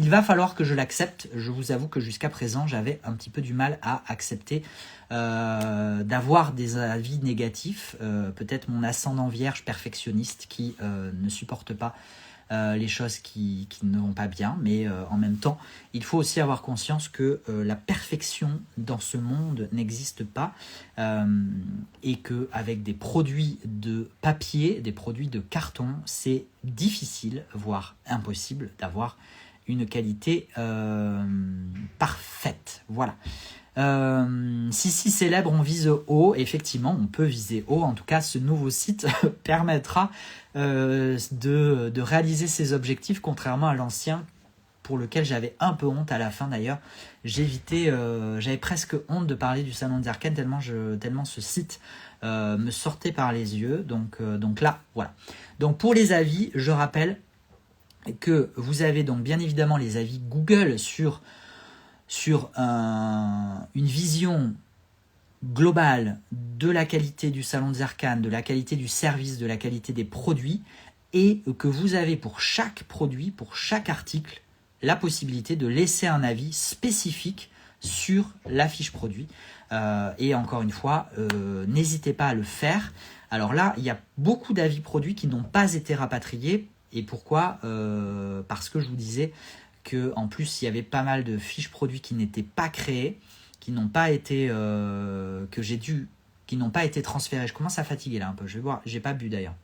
va falloir que je l'accepte. Je vous avoue que jusqu'à présent, j'avais un petit peu du mal à accepter d'avoir des avis négatifs. Peut-être mon ascendant vierge perfectionniste qui ne supporte pas les choses qui ne vont pas bien, mais en même temps, il faut aussi avoir conscience que la perfection dans ce monde n'existe pas, et qu'avec des produits de papier, des produits de carton, c'est difficile, voire impossible, d'avoir une qualité parfaite. Voilà. Si célèbre, on vise haut. Effectivement, on peut viser haut. En tout cas, ce nouveau site permettra de réaliser ces objectifs, contrairement à l'ancien pour lequel j'avais un peu honte à la fin. D'ailleurs, j'avais presque honte de parler du Salon des Arcanes tellement ce site me sortait par les yeux. Donc là, voilà. Donc pour les avis, je rappelle que vous avez donc bien évidemment les avis Google sur une vision globale de la qualité du Salon des Arcanes, de la qualité du service, de la qualité des produits, et que vous avez pour chaque produit, pour chaque article, la possibilité de laisser un avis spécifique sur la fiche produit. Et encore une fois, n'hésitez pas à le faire. Alors là, il y a beaucoup d'avis produits qui n'ont pas été rapatriés. Et pourquoi ? Parce que je vous disais qu'en plus, il y avait pas mal de fiches produits qui n'étaient pas créées, qui n'ont pas été qui n'ont pas été transférées. Je commence à fatiguer là un peu. Je vais boire. J'ai pas bu d'ailleurs.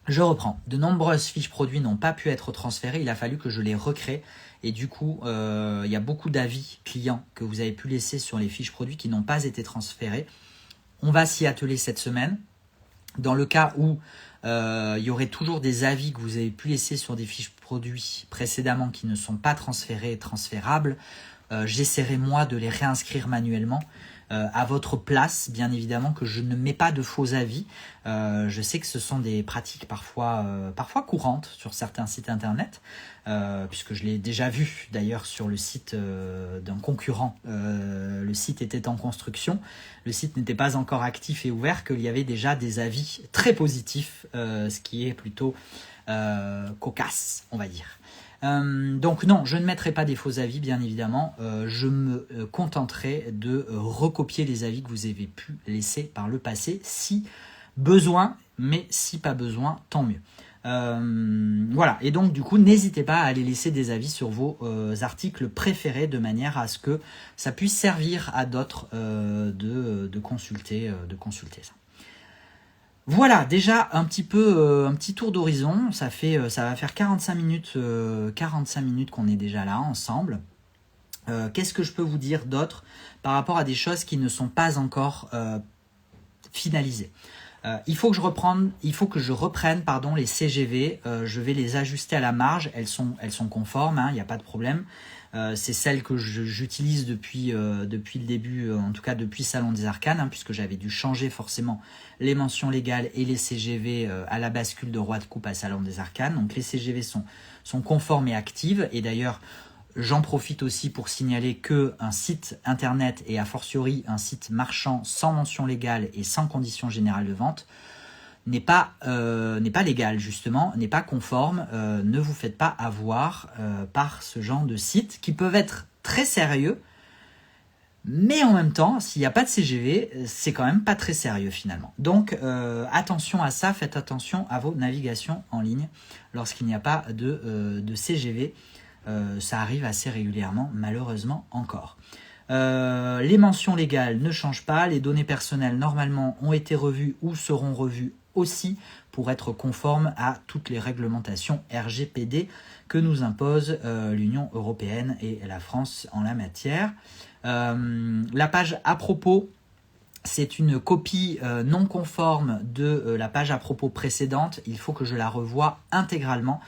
Je reprends. De nombreuses fiches produits n'ont pas pu être transférées. Il a fallu que je les recrée. Et du coup, il y a beaucoup d'avis clients que vous avez pu laisser sur les fiches produits qui n'ont pas été transférés. On va s'y atteler cette semaine. Dans le cas où il y aurait toujours des avis que vous avez pu laisser sur des fiches produits précédemment qui ne sont pas transférés et transférables, j'essaierai moi de les réinscrire manuellement à votre place, bien évidemment que je ne mets pas de faux avis. Je sais que ce sont des pratiques parfois courantes sur certains sites internet, puisque je l'ai déjà vu d'ailleurs sur le site d'un concurrent. Le site était en construction, le site n'était pas encore actif et ouvert, qu'il y avait déjà des avis très positifs, ce qui est plutôt cocasse, on va dire. Donc non, je ne mettrai pas des faux avis, bien évidemment. Je me contenterai de recopier les avis que vous avez pu laisser par le passé, si besoin, mais si pas besoin, tant mieux. Voilà, et donc du coup, n'hésitez pas à aller laisser des avis sur vos articles préférés, de manière à ce que ça puisse servir à d'autres de consulter ça. Voilà, déjà un petit tour d'horizon. Ça va faire 45 minutes qu'on est déjà là ensemble. Qu'est-ce que je peux vous dire d'autre par rapport à des choses qui ne sont pas encore finalisées? Il faut que je reprenne les CGV. Je vais les ajuster à la marge. Elles sont conformes, il n'y a pas de problème. C'est celles que j'utilise depuis le début, en tout cas depuis Salon des Arcanes, puisque j'avais dû changer forcément les mentions légales et les CGV à la bascule de Roi de Coupe à Salon des Arcanes. Donc les CGV sont conformes et actives. Et d'ailleurs, j'en profite aussi pour signaler qu'un site internet, et a fortiori un site marchand sans mention légale et sans conditions générales de vente, n'est pas légal, justement, n'est pas conforme. Ne vous faites pas avoir par ce genre de sites qui peuvent être très sérieux, mais en même temps, s'il n'y a pas de CGV, c'est quand même pas très sérieux finalement. Donc attention à ça, faites attention à vos navigations en ligne lorsqu'il n'y a pas de CGV. Ça arrive assez régulièrement, malheureusement encore. Les mentions légales ne changent pas, les données personnelles normalement ont été revues ou seront revues aussi pour être conformes à toutes les réglementations RGPD que nous impose l'Union européenne et la France en la matière. La page à propos, c'est une copie non conforme de la page à propos précédente. Il faut que je la revoie intégralement.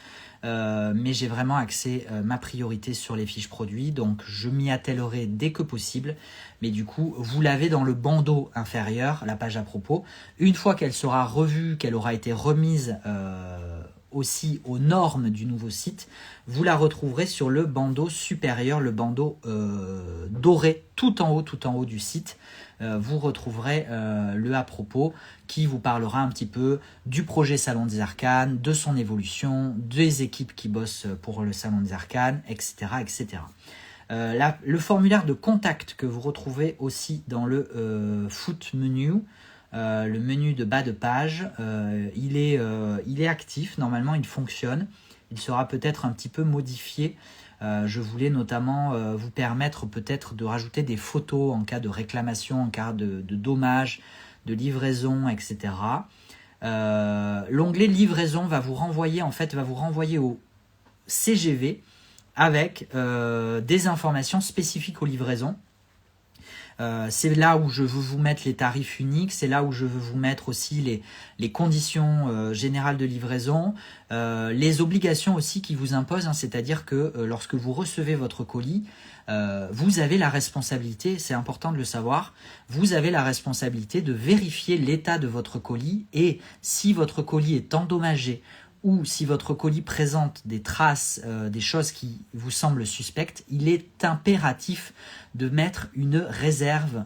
Mais j'ai vraiment axé ma priorité sur les fiches produits, donc je m'y attellerai dès que possible. Mais du coup, vous l'avez dans le bandeau inférieur, la page à propos. Une fois qu'elle sera revue, qu'elle aura été remise aussi aux normes du nouveau site, vous la retrouverez sur le bandeau supérieur, le bandeau doré tout en haut du site. Vous retrouverez le à propos qui vous parlera un petit peu du projet Salon des Arcanes, de son évolution, des équipes qui bossent pour le Salon des Arcanes, etc. etc. Le formulaire de contact que vous retrouvez aussi dans le foot menu, le menu de bas de page, il est actif, normalement il fonctionne. Il sera peut-être un petit peu modifié. Je voulais notamment vous permettre peut-être de rajouter des photos en cas de réclamation, en cas de dommage, de livraison, etc. L'onglet livraison va vous renvoyer au CGV avec des informations spécifiques aux livraisons. C'est là où je veux vous mettre les tarifs uniques, c'est là où je veux vous mettre aussi les conditions générales de livraison, les obligations aussi qui vous imposent, c'est-à-dire que lorsque vous recevez votre colis, vous avez la responsabilité, c'est important de le savoir, vous avez la responsabilité de vérifier l'état de votre colis, et si votre colis est endommagé ou si votre colis présente des traces, des choses qui vous semblent suspectes, il est impératif de mettre une réserve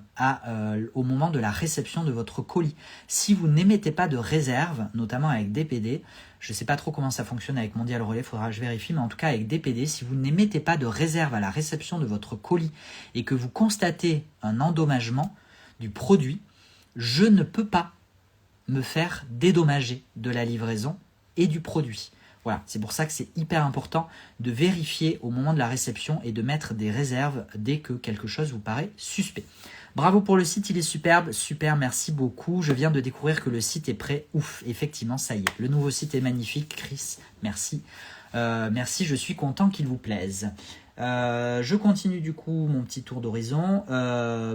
au moment de la réception de votre colis. Si vous n'émettez pas de réserve, notamment avec DPD, je ne sais pas trop comment ça fonctionne avec Mondial Relais, il faudra que je vérifie, mais en tout cas avec DPD, si vous n'émettez pas de réserve à la réception de votre colis et que vous constatez un endommagement du produit, je ne peux pas me faire dédommager de la livraison et du produit. Voilà, c'est pour ça que c'est hyper important de vérifier au moment de la réception et de mettre des réserves dès que quelque chose vous paraît suspect. Bravo pour le site, il est superbe, super, merci beaucoup. Je viens de découvrir que le site est prêt. Ouf, effectivement, ça y est. Le nouveau site est magnifique, Chris, merci. Merci, je suis content qu'il vous plaise. Je continue du coup mon petit tour d'horizon.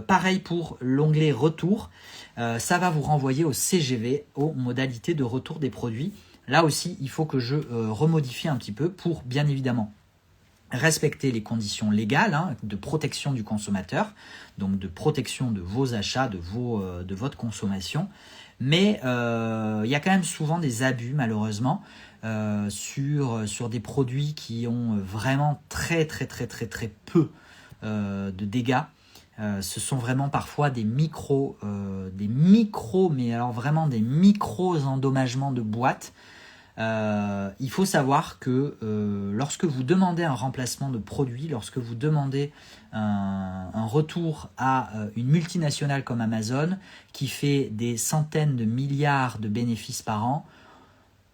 Pareil pour l'onglet retour. Ça va vous renvoyer au CGV, aux modalités de retour des produits. Là aussi, il faut que je remodifie un petit peu pour, bien évidemment, respecter les conditions légales de protection du consommateur, donc de protection de vos achats, de votre consommation. Mais il y a quand même souvent des abus, malheureusement, sur des produits qui ont vraiment très peu de dégâts. Ce sont vraiment parfois des micros, mais alors vraiment des micros endommagements de boîte. Il faut savoir que lorsque vous demandez un remplacement de produit, lorsque vous demandez un retour à une multinationale comme Amazon qui fait des centaines de milliards de bénéfices par an,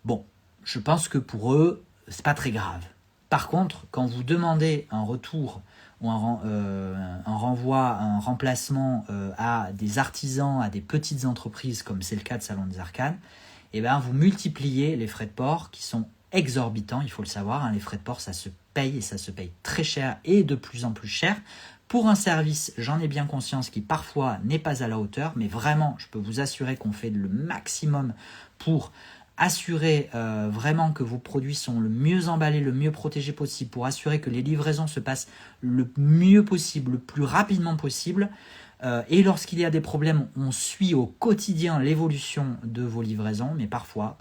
bon, je pense que pour eux, c'est pas très grave. Par contre, quand vous demandez un retour ou un renvoi, un remplacement à des artisans, à des petites entreprises, comme c'est le cas de Salon des Arcanes, eh ben, vous multipliez les frais de port qui sont exorbitants, il faut le savoir. Les frais de port, ça se paye et ça se paye très cher et de plus en plus cher. Pour un service, j'en ai bien conscience, qui parfois n'est pas à la hauteur, mais vraiment, je peux vous assurer qu'on fait le maximum pour assurer vraiment que vos produits sont le mieux emballés, le mieux protégés possible, pour assurer que les livraisons se passent le mieux possible, le plus rapidement possible. Et lorsqu'il y a des problèmes, on suit au quotidien l'évolution de vos livraisons, mais parfois,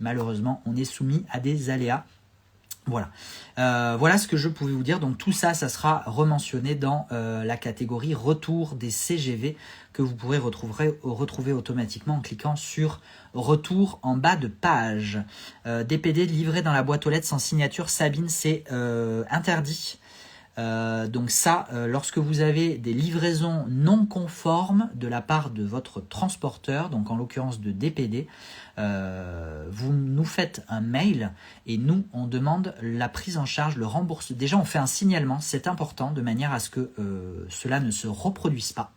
malheureusement, on est soumis à des aléas. Voilà. Voilà ce que je pouvais vous dire. Donc tout ça, ça sera rementionné dans la catégorie retour des CGV que vous pourrez retrouver automatiquement en cliquant sur retour en bas de page. DPD livré dans la boîte aux lettres sans signature, Sabine, c'est interdit. Donc ça, lorsque vous avez des livraisons non conformes de la part de votre transporteur, donc en l'occurrence de DPD, vous nous faites un mail et nous, on demande la prise en charge, le remboursement. Déjà, on fait un signalement, c'est important, de manière à ce que cela ne se reproduise pas.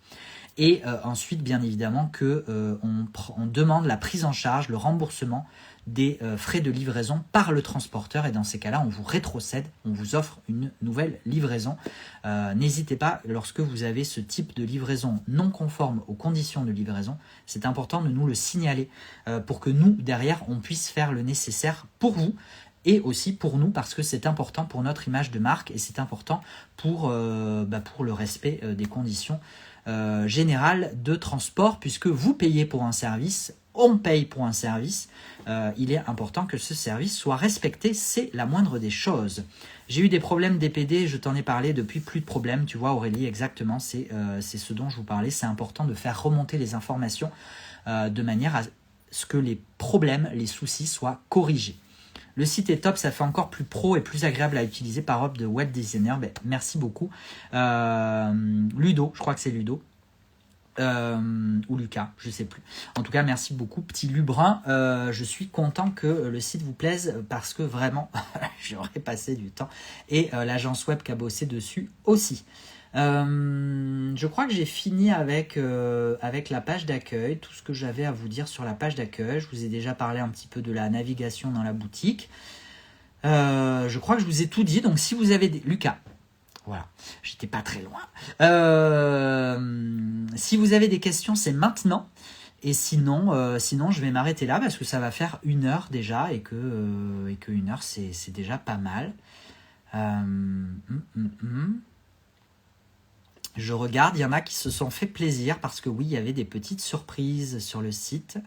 Et ensuite, bien évidemment, on demande la prise en charge, le remboursement des frais de livraison par le transporteur. Et dans ces cas-là, on vous rétrocède, on vous offre une nouvelle livraison. N'hésitez pas, lorsque vous avez ce type de livraison non conforme aux conditions de livraison, c'est important de nous le signaler pour que nous, derrière, on puisse faire le nécessaire pour vous. Et aussi pour nous, parce que c'est important pour notre image de marque et c'est important pour le respect des conditions générales de transport, puisque vous payez pour un service, on paye pour un service, il est important que ce service soit respecté, c'est la moindre des choses. J'ai eu des problèmes DPD, je t'en ai parlé depuis, plus de problèmes, tu vois Aurélie, exactement, c'est ce dont je vous parlais, c'est important de faire remonter les informations de manière à ce que les problèmes, les soucis soient corrigés. Le site est top, ça fait encore plus pro et plus agréable à utiliser par Hop de web designer. Merci beaucoup. Ludo, je crois que c'est Ludo. Ou Lucas, je sais plus. En tout cas, merci beaucoup, petit Lubrun. Je suis content que le site vous plaise parce que vraiment, j'aurais passé du temps. Et l'agence web qui a bossé dessus aussi. Je crois que j'ai fini avec la page d'accueil, tout ce que j'avais à vous dire sur la page d'accueil. Je vous ai déjà parlé un petit peu de la navigation dans la boutique. Je crois que je vous ai tout dit. Donc si vous avez des... Lucas, voilà, j'étais pas très loin. Si vous avez des questions, c'est maintenant. Et sinon, je vais m'arrêter là parce que ça va faire 1 heure déjà et que 1 heure, c'est déjà pas mal. Je regarde, il y en a qui se sont fait plaisir parce que oui, il y avait des petites surprises sur le site.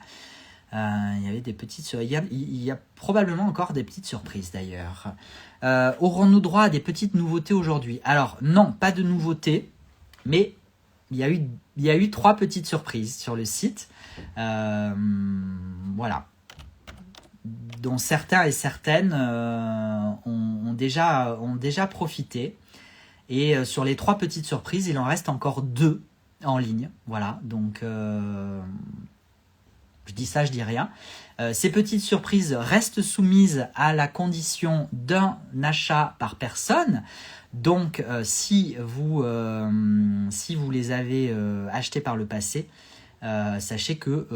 Il y a probablement encore des petites surprises d'ailleurs. Aurons-nous droit à des petites nouveautés aujourd'hui? Alors non, pas de nouveautés, mais il y a eu 3 petites surprises sur le site. Voilà. Dont certains et certaines ont déjà profité. Et sur les 3 petites surprises, il en reste encore 2 en ligne. Voilà, donc Je dis ça, je dis rien. Ces petites surprises restent soumises à la condition d'un achat par personne. Donc, si vous les avez achetés par le passé, sachez que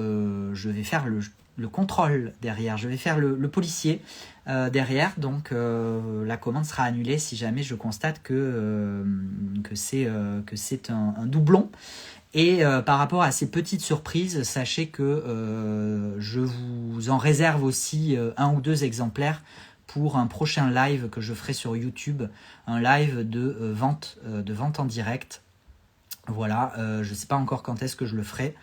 je vais faire le contrôle derrière, je vais faire le policier derrière, donc la commande sera annulée si jamais je constate que c'est un doublon. Et par rapport à ces petites surprises, sachez que je vous en réserve aussi 1 ou 2 exemplaires pour un prochain live que je ferai sur YouTube, un live de vente en direct. Voilà, je ne sais pas encore quand est-ce que je le ferai,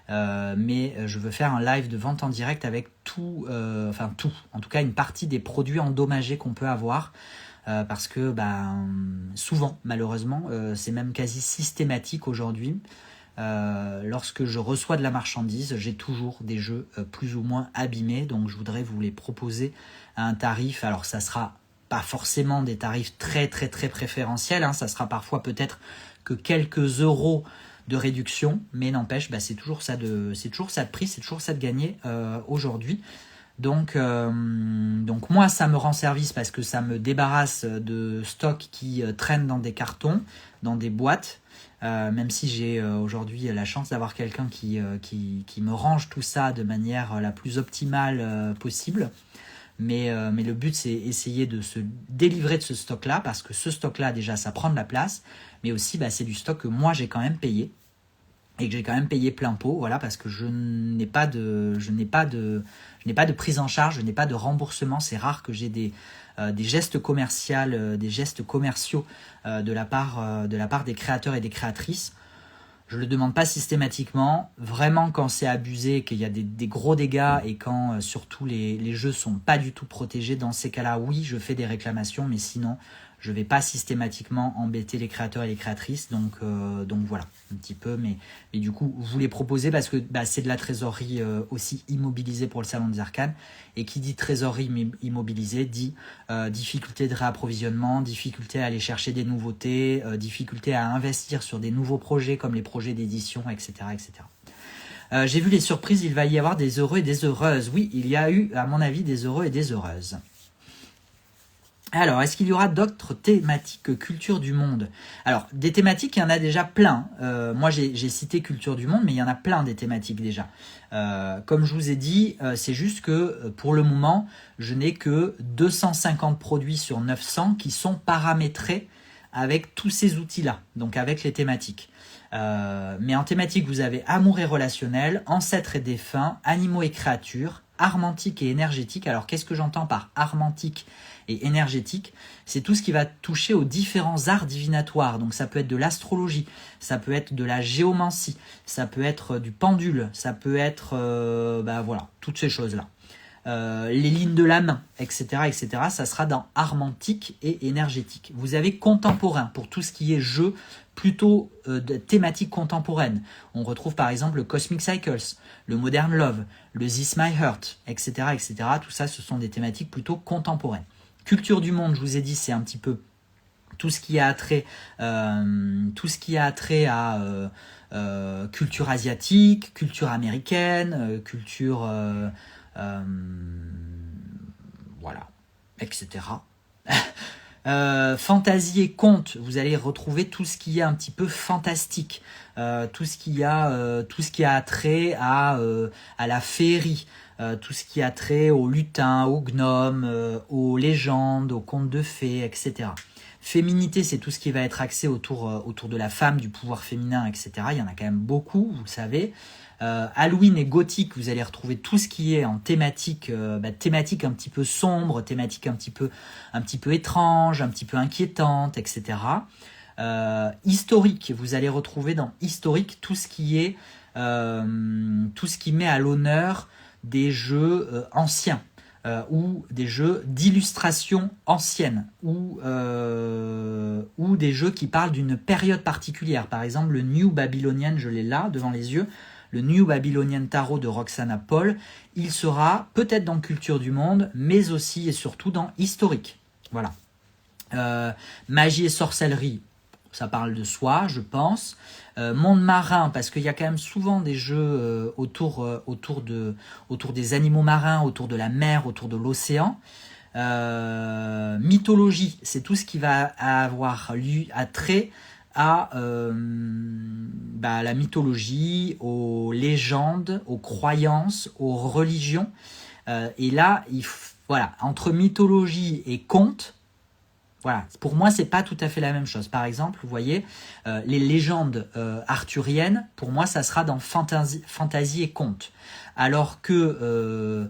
mais je veux faire un live de vente en direct avec tout, en tout cas une partie des produits endommagés qu'on peut avoir. Parce que souvent, malheureusement, c'est même quasi systématique aujourd'hui. Lorsque je reçois de la marchandise, j'ai toujours des jeux plus ou moins abîmés, donc je voudrais vous les proposer à un tarif. Alors ça sera pas forcément des tarifs très très très préférentiels, hein, ça sera parfois peut-être que quelques euros de réduction, mais n'empêche, c'est toujours ça de prix, c'est toujours ça de gagner aujourd'hui. Donc moi ça me rend service parce que ça me débarrasse de stocks qui traînent dans des cartons, dans des boîtes. Même si j'ai aujourd'hui la chance d'avoir quelqu'un qui me range tout ça de manière la plus optimale possible. Mais le but, c'est essayer de se délivrer de ce stock-là, parce que ce stock-là, déjà, ça prend de la place, mais aussi, c'est du stock que moi, j'ai quand même payé, et que j'ai quand même payé plein pot, voilà, parce que je n'ai pas de prise en charge, je n'ai pas de remboursement. C'est rare que j'ai des gestes commerciaux, de la part des créateurs et des créatrices. Je le demande pas systématiquement. Vraiment, quand c'est abusé, qu'il y a des gros dégâts et quand surtout les jeux sont pas du tout protégés, dans ces cas-là, oui, je fais des réclamations, mais sinon, je vais pas systématiquement embêter les créateurs et les créatrices. Donc voilà, un petit peu. Mais du coup, vous les proposez parce que c'est de la trésorerie aussi immobilisée pour le Salon des Arcanes. Et qui dit trésorerie immobilisée dit difficulté de réapprovisionnement, difficulté à aller chercher des nouveautés, difficulté à investir sur des nouveaux projets comme les projets d'édition, etc. etc. J'ai vu les surprises, il va y avoir des heureux et des heureuses. Oui, il y a eu, à mon avis, des heureux et des heureuses. Alors, est-ce qu'il y aura d'autres thématiques culture du monde? Alors, des thématiques, il y en a déjà plein. Moi, j'ai cité culture du monde, mais il y en a plein des thématiques déjà. Comme je vous ai dit, c'est juste que pour le moment, je n'ai que 250 produits sur 900 qui sont paramétrés avec tous ces outils-là, donc avec les thématiques. Mais en thématique, vous avez amour et relationnel, ancêtres et défunts, animaux et créatures, armantique et énergétique. Alors, qu'est-ce que j'entends par armantique et énergétique? C'est tout ce qui va toucher aux différents arts divinatoires. Donc ça peut être de l'astrologie, ça peut être de la géomancie, ça peut être du pendule, ça peut être voilà, toutes ces choses-là. Les lignes de la main, etc., etc. Ça sera dans armantique et énergétique. Vous avez contemporain pour tout ce qui est jeu plutôt de thématique contemporaine. On retrouve par exemple le Cosmic Cycles, le Modern Love, le This My Heart, etc., etc. Tout ça, ce sont des thématiques plutôt contemporaines. Culture du monde, je vous ai dit, c'est un petit peu tout ce qui a trait à culture asiatique, culture américaine, culture voilà, etc. Fantasy et conte, vous allez retrouver tout ce qui est un petit peu fantastique, tout ce qui a trait à la féerie, tout ce qui a trait aux lutins, aux gnomes, aux légendes, aux contes de fées, etc. Féminité, c'est tout ce qui va être axé autour de la femme, du pouvoir féminin, etc. Il y en a quand même beaucoup, vous le savez. Halloween et gothique, vous allez retrouver tout ce qui est en thématique, thématique un petit peu sombre, thématique un petit peu étrange, un petit peu inquiétante, etc. Historique, vous allez retrouver dans historique tout ce qui met à l'honneur des jeux anciens. Ou des jeux d'illustration ancienne, ou des jeux qui parlent d'une période particulière. Par exemple, le New Babylonian, je l'ai là, devant les yeux, le New Babylonian Tarot de Roxana Paul, il sera peut-être dans Culture du Monde, mais aussi et surtout dans Historique. Voilà. Magie et sorcellerie, ça parle de soi, je pense. Monde marin, parce qu'il y a quand même souvent des jeux autour des animaux marins, autour de la mer, autour de l'océan. Mythologie, c'est tout ce qui va avoir trait à la mythologie, aux légendes, aux croyances, aux religions. Et là, voilà, entre mythologie et conte, voilà, pour moi, c'est pas tout à fait la même chose. Par exemple, vous voyez, les légendes arthuriennes, pour moi, ça sera dans fantasy et conte. Alors que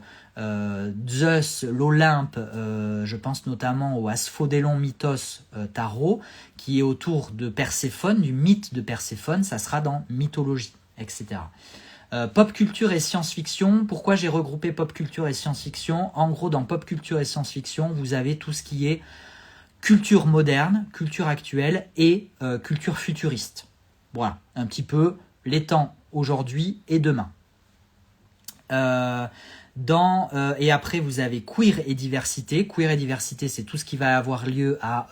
Zeus, l'Olympe, je pense notamment au Asphodélon mythos tarot, qui est autour de Perséphone, du mythe de Perséphone, ça sera dans mythologie, etc. Pop culture et science-fiction. Pourquoi j'ai regroupé pop culture et science-fiction? En gros, dans pop culture et science-fiction, vous avez tout ce qui est culture moderne, culture actuelle et culture futuriste. Voilà, un petit peu les temps aujourd'hui et demain. Et après, vous avez queer et diversité. Queer et diversité, c'est tout ce qui va avoir lieu à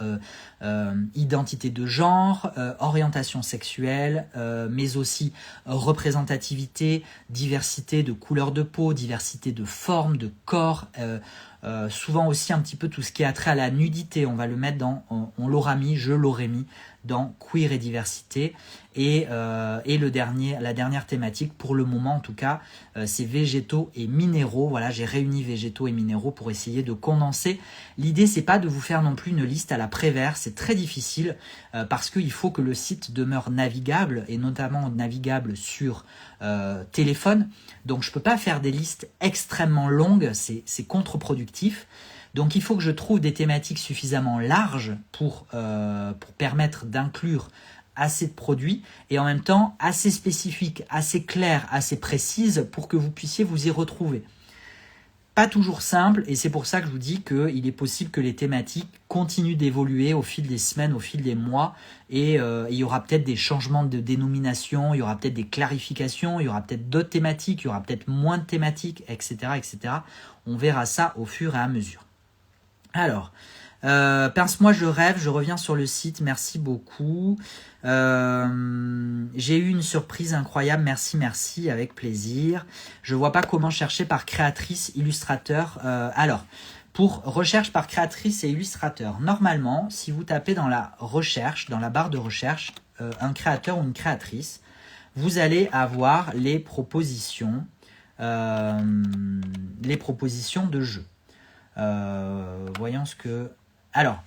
identité de genre, orientation sexuelle, mais aussi représentativité, diversité de couleur de peau, diversité de forme, de corps, souvent aussi un petit peu tout ce qui a trait à la nudité. On va le mettre on l'aura mis, je l'aurais mis dans queer et diversité. Et la dernière thématique, pour le moment en tout cas, c'est végétaux et minéraux. Voilà, j'ai réuni végétaux et minéraux pour essayer de condenser. L'idée, c'est pas de vous faire non plus une liste à la Prévert, c'est très difficile parce qu'il faut que le site demeure navigable, et notamment navigable sur téléphone. Donc je peux pas faire des listes extrêmement longues, c'est contre-productif. Donc il faut que je trouve des thématiques suffisamment larges pour permettre d'inclure assez de produits et en même temps assez spécifiques, assez claires, assez précises pour que vous puissiez vous y retrouver. Pas toujours simple, et c'est pour ça que je vous dis qu'il est possible que les thématiques continuent d'évoluer au fil des semaines, au fil des mois, et il y aura peut-être des changements de dénomination, il y aura peut-être des clarifications, il y aura peut-être d'autres thématiques, il y aura peut-être moins de thématiques, etc., etc. On verra ça au fur et à mesure. Alors, Pince-moi, je rêve, je reviens sur le site, merci beaucoup. J'ai eu une surprise incroyable, merci, avec plaisir. Je vois pas comment chercher par créatrice, illustrateur. Alors, pour recherche par créatrice et illustrateur, normalement, si vous tapez dans la recherche, dans la barre de recherche, un créateur ou une créatrice, vous allez avoir les propositions de jeux. Voyons ce que... Alors,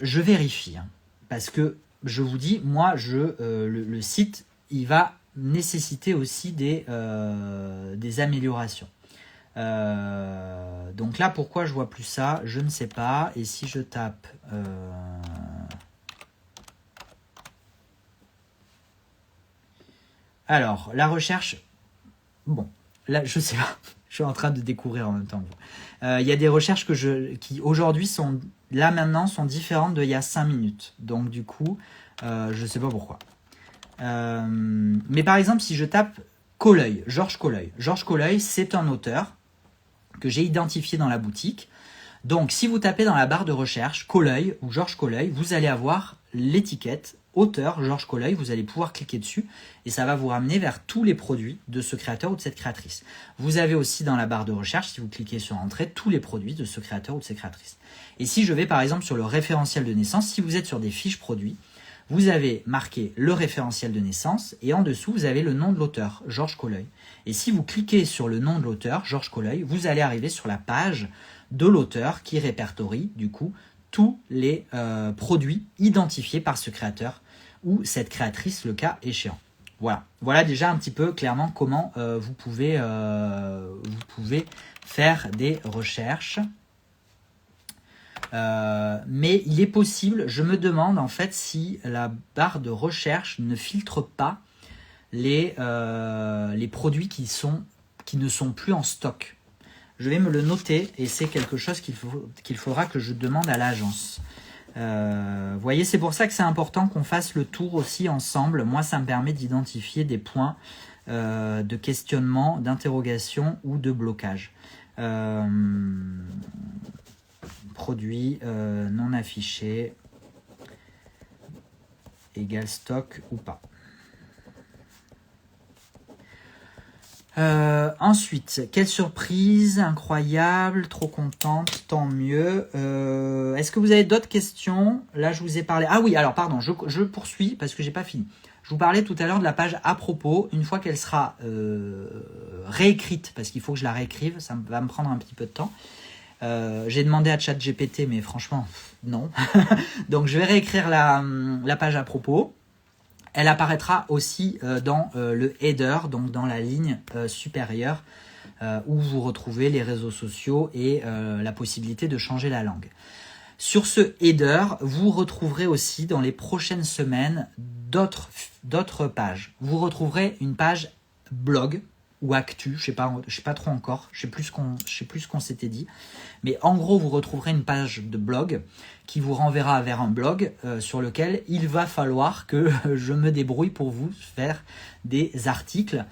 je vérifie, hein, parce que je vous dis, moi, le site, il va nécessiter aussi des améliorations. Donc là, pourquoi je vois plus ça, je ne sais pas. Et si je tape... Alors, la recherche... Bon, là, je sais pas. Je suis en train de découvrir en même temps que vous. Il y a des recherches qui aujourd'hui sont là maintenant sont différentes d'il y a 5 minutes. Donc du coup, je ne sais pas pourquoi. Mais par exemple, si je tape Colleuil, Georges Colleuil. Georges Colleuil, c'est un auteur que j'ai identifié dans la boutique. Donc si vous tapez dans la barre de recherche Colleuil ou Georges Colleuil, vous allez avoir l'étiquette auteur Georges Colleuil, vous allez pouvoir cliquer dessus et ça va vous ramener vers tous les produits de ce créateur ou de cette créatrice. Vous avez aussi dans la barre de recherche, si vous cliquez sur entrée, tous les produits de ce créateur ou de cette créatrice. Et si je vais par exemple sur le référentiel de naissance, si vous êtes sur des fiches produits, vous avez marqué le référentiel de naissance et en dessous vous avez le nom de l'auteur, Georges Colleuil. Et si vous cliquez sur le nom de l'auteur, Georges Colleuil, vous allez arriver sur la page de l'auteur qui répertorie du coup tous les produits identifiés par ce créateur ou cette créatrice, le cas échéant. Voilà déjà un petit peu clairement comment vous pouvez faire des recherches. Mais il est possible, je me demande en fait si la barre de recherche ne filtre pas les produits qui ne sont plus en stock. Je vais me le noter et c'est quelque chose qu'il faudra que je demande à l'agence. Vous voyez, c'est pour ça que c'est important qu'on fasse le tour aussi ensemble. Moi, ça me permet d'identifier des points de questionnement, d'interrogation ou de blocage. produit non affiché égale stock ou pas. Ensuite, quelle surprise, incroyable, trop contente, tant mieux. Est-ce que vous avez d'autres questions? Là, je vous ai parlé. Ah oui, alors pardon, je poursuis parce que j'ai pas fini. Je vous parlais tout à l'heure de la page à propos. Une fois qu'elle sera réécrite, parce qu'il faut que je la réécrive, ça va me prendre un petit peu de temps. J'ai demandé à ChatGPT, mais franchement, non. Donc, je vais réécrire la page à propos. Elle apparaîtra aussi dans le header, donc dans la ligne supérieure, où vous retrouvez les réseaux sociaux et la possibilité de changer la langue. Sur ce header, vous retrouverez aussi dans les prochaines semaines d'autres pages. Vous retrouverez une page blog ou actu, je sais pas trop encore, je sais plus ce qu'on s'était dit. Mais en gros, vous retrouverez une page de blog qui vous renverra vers un blog sur lequel il va falloir que je me débrouille pour vous faire des articles.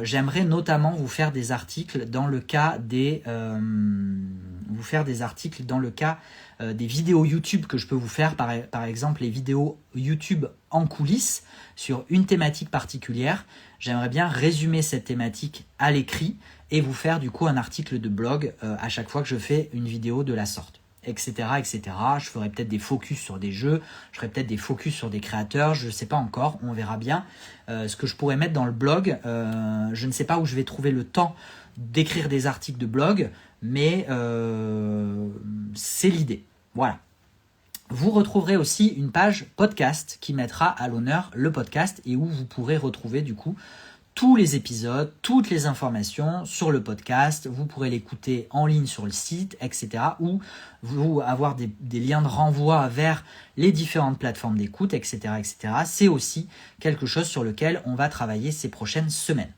J'aimerais notamment vous faire des articles dans le cas des des vidéos YouTube que je peux vous faire, par exemple les vidéos YouTube en coulisses sur une thématique particulière. J'aimerais bien résumer cette thématique à l'écrit et vous faire du coup un article de blog à chaque fois que je fais une vidéo de la sorte, etc. etc. Je ferai peut-être des focus sur des jeux, je ferai peut-être des focus sur des créateurs, je ne sais pas encore, on verra bien ce que je pourrais mettre dans le blog. Je ne sais pas où je vais trouver le temps d'écrire des articles de blog, mais c'est l'idée. Voilà. Vous retrouverez aussi une page podcast qui mettra à l'honneur le podcast et où vous pourrez retrouver du coup tous les épisodes, toutes les informations sur le podcast. Vous pourrez l'écouter en ligne sur le site, etc. Ou vous avoir des liens de renvoi vers les différentes plateformes d'écoute, etc., etc. C'est aussi quelque chose sur lequel on va travailler ces prochaines semaines.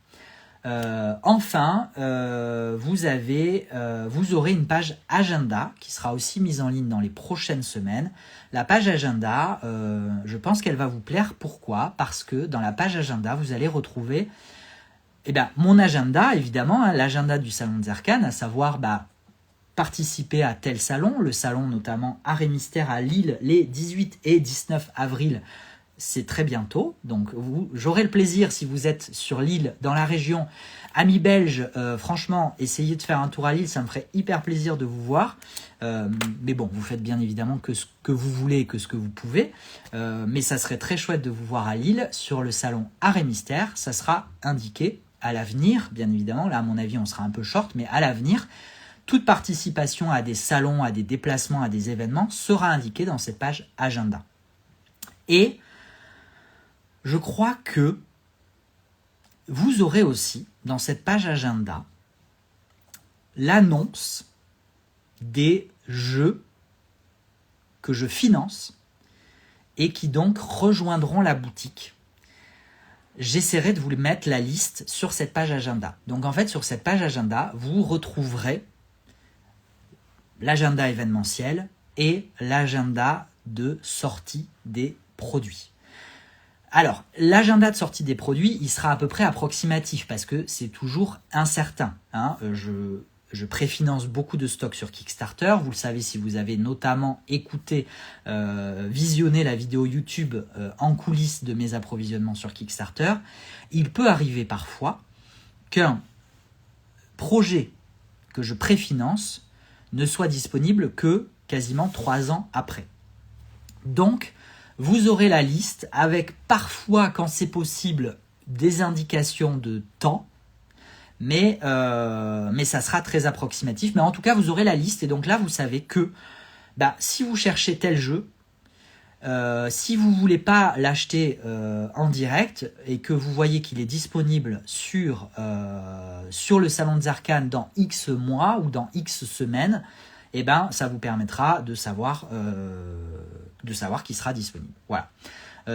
Enfin, vous aurez une page agenda qui sera aussi mise en ligne dans les prochaines semaines. La page agenda, je pense qu'elle va vous plaire. Pourquoi? Parce que dans la page agenda, vous allez retrouver mon agenda, évidemment, l'agenda du Salon des Arcanes, à savoir participer à tel salon, le salon notamment Art et Mystère à Lille les 18 et 19 avril. C'est très bientôt, donc j'aurai le plaisir, si vous êtes sur Lille, dans la région, amis belges, franchement, essayez de faire un tour à Lille, ça me ferait hyper plaisir de vous voir. Mais bon, vous faites bien évidemment que ce que vous voulez, que ce que vous pouvez. Mais ça serait très chouette de vous voir à Lille, sur le salon Art et Mystère. Ça sera indiqué à l'avenir, bien évidemment. Là, à mon avis, on sera un peu short, mais à l'avenir, toute participation à des salons, à des déplacements, à des événements sera indiquée dans cette page agenda. Et je crois que vous aurez aussi, dans cette page agenda, l'annonce des jeux que je finance et qui donc rejoindront la boutique. J'essaierai de vous mettre la liste sur cette page agenda. Donc en fait, sur cette page agenda, vous retrouverez l'agenda événementiel et l'agenda de sortie des produits. Alors, l'agenda de sortie des produits, il sera à peu près approximatif parce que c'est toujours incertain. Je préfinance beaucoup de stocks sur Kickstarter. Vous le savez si vous avez notamment écouté, visionné la vidéo YouTube en coulisses de mes approvisionnements sur Kickstarter. Il peut arriver parfois qu'un projet que je préfinance ne soit disponible que quasiment 3 ans après. Donc, vous aurez la liste avec parfois, quand c'est possible, des indications de temps, mais ça sera très approximatif. Mais en tout cas, vous aurez la liste et donc là, vous savez que si vous cherchez tel jeu, si vous ne voulez pas l'acheter en direct et que vous voyez qu'il est disponible sur le Salon des Arcanes dans X mois ou dans X semaines, ça vous permettra de savoir qu'il sera disponible. Voilà.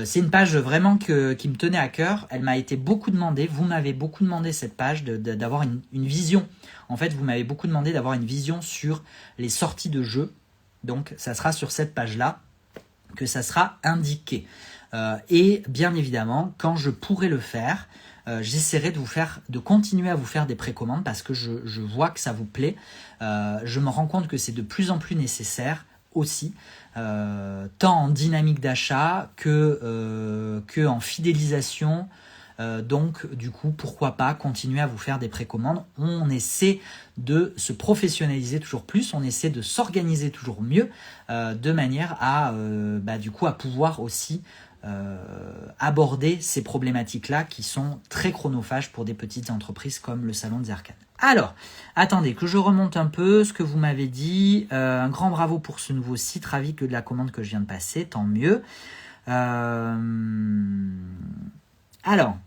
C'est une page vraiment qui me tenait à cœur. Elle m'a été beaucoup demandée. Vous m'avez beaucoup demandé cette page d'avoir une vision. En fait, vous m'avez beaucoup demandé d'avoir une vision sur les sorties de jeux. Donc, ça sera sur cette page-là que ça sera indiqué. Et bien évidemment, quand je pourrai le faire, j'essaierai de continuer à vous faire des précommandes parce que je vois que ça vous plaît. Je me rends compte que c'est de plus en plus nécessaire aussi, tant en dynamique d'achat que en fidélisation. Donc du coup, pourquoi pas continuer à vous faire des précommandes. On essaie de se professionnaliser toujours plus, on essaie de s'organiser toujours mieux, de manière à du coup à pouvoir aussi aborder ces problématiques-là qui sont très chronophages pour des petites entreprises comme le Salon des Arcanes. Alors, attendez que je remonte un peu ce que vous m'avez dit. Un grand bravo pour ce nouveau site, ravi que de la commande que je viens de passer, tant mieux. Alors,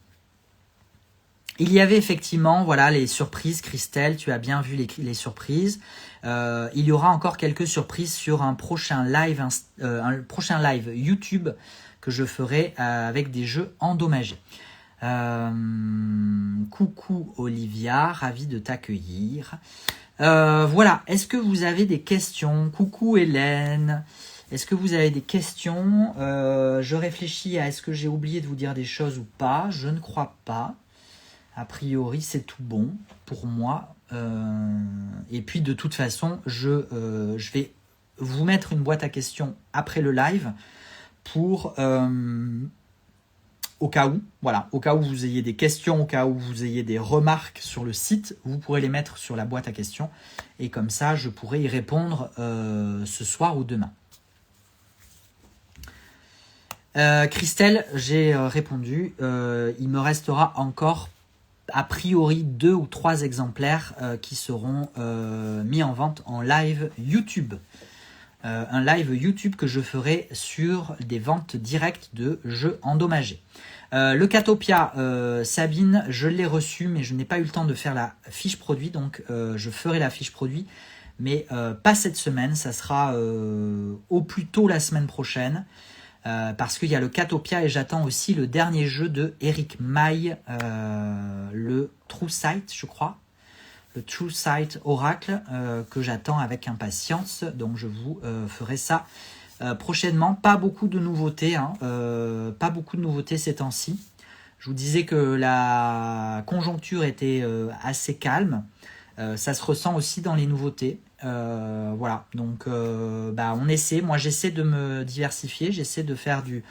il y avait effectivement voilà, les surprises, Christelle, tu as bien vu les surprises. Il y aura encore quelques surprises sur un prochain live YouTube que je ferai avec des jeux endommagés. Coucou Olivia, ravi de t'accueillir. Voilà, est-ce que vous avez des questions? Coucou Hélène. Est-ce que vous avez des questions? Je réfléchis à est-ce que j'ai oublié de vous dire des choses ou pas. Je ne crois pas. A priori, c'est tout bon pour moi. Et puis, de toute façon, je vais vous mettre une boîte à questions après le live pour, au cas où, voilà, au cas où vous ayez des questions, au cas où vous ayez des remarques sur le site, vous pourrez les mettre sur la boîte à questions. Et comme ça, je pourrai y répondre ce soir ou demain. Christelle, j'ai répondu. Il me restera encore a priori 2 ou 3 exemplaires qui seront mis en vente en live YouTube. Un live YouTube que je ferai sur des ventes directes de jeux endommagés. Le Catopia, Sabine, je l'ai reçu, mais je n'ai pas eu le temps de faire la fiche produit, donc je ferai la fiche produit, mais pas cette semaine, ça sera au plus tôt la semaine prochaine. Parce qu'il y a le Catopia et j'attends aussi le dernier jeu de Eric Maille, le True Sight, je crois. Le True Sight Oracle, que j'attends avec impatience. Donc je vous ferai ça prochainement. Pas beaucoup de nouveautés, pas beaucoup de nouveautés ces temps-ci. Je vous disais que la conjoncture était assez calme. Ça se ressent aussi dans les nouveautés. Voilà, donc on essaie. Moi, j'essaie de me diversifier, j'essaie de faire du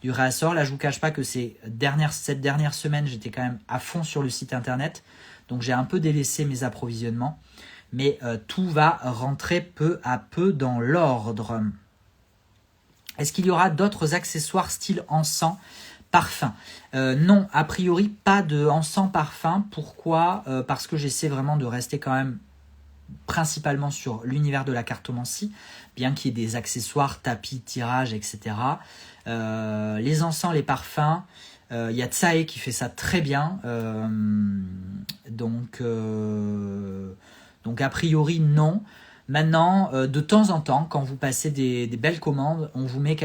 réassort. Là, je vous cache pas que cette dernière semaine, j'étais quand même à fond sur le site internet, donc j'ai un peu délaissé mes approvisionnements, mais tout va rentrer peu à peu dans l'ordre. Est-ce qu'il y aura d'autres accessoires style encens, parfum? Non, a priori, pas de encens parfum. Pourquoi? Parce que j'essaie vraiment de rester quand même principalement sur l'univers de la cartomancie, bien qu'il y ait des accessoires, tapis, tirages, etc. Les encens, les parfums, il y a Tsae qui fait ça très bien. Donc a priori, non. Maintenant, de temps en temps, quand vous passez des belles commandes, on vous met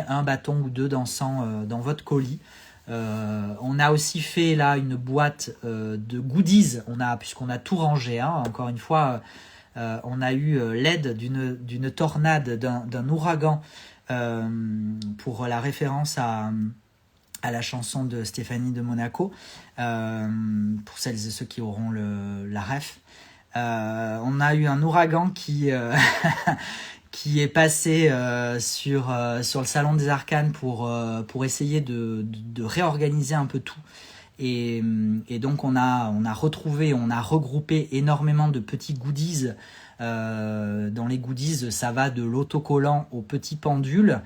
un bâton ou 2 d'encens dans votre colis. On a aussi fait là une boîte de goodies, puisqu'on a tout rangé, encore une fois, on a eu l'aide d'une tornade, d'un ouragan, pour la référence à la chanson de Stéphanie de Monaco, pour celles et ceux qui auront la ref. On a eu un ouragan qui est passé sur le Salon des Arcanes pour essayer de réorganiser un peu tout. Et donc on a regroupé énormément de petits goodies. Dans les goodies, ça va de l'autocollant au petit pendule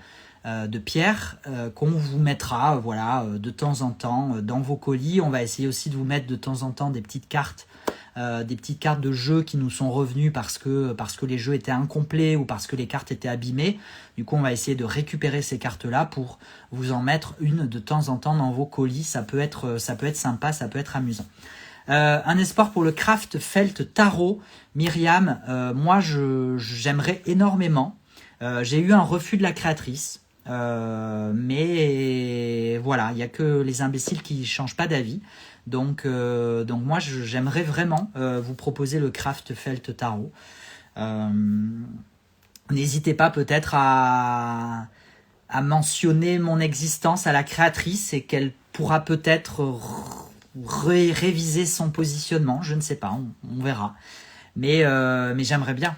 de pierre qu'on vous mettra de temps en temps dans vos colis. On va essayer aussi de vous mettre de temps en temps des petites cartes de jeux qui nous sont revenues parce que les jeux étaient incomplets ou parce que les cartes étaient abîmées. Du coup, on va essayer de récupérer ces cartes-là pour vous en mettre une de temps en temps dans vos colis. Ça peut être sympa, ça peut être amusant. Un espoir pour le Craft Felt Tarot. Myriam, moi, j'aimerais énormément. J'ai eu un refus de la créatrice. Mais voilà, il n'y a que les imbéciles qui ne changent pas d'avis. Donc moi, j'aimerais vraiment vous proposer le Craft Felt Tarot. N'hésitez pas peut-être à mentionner mon existence à la créatrice et qu'elle pourra peut-être réviser son positionnement, je ne sais pas, on verra. Mais j'aimerais bien.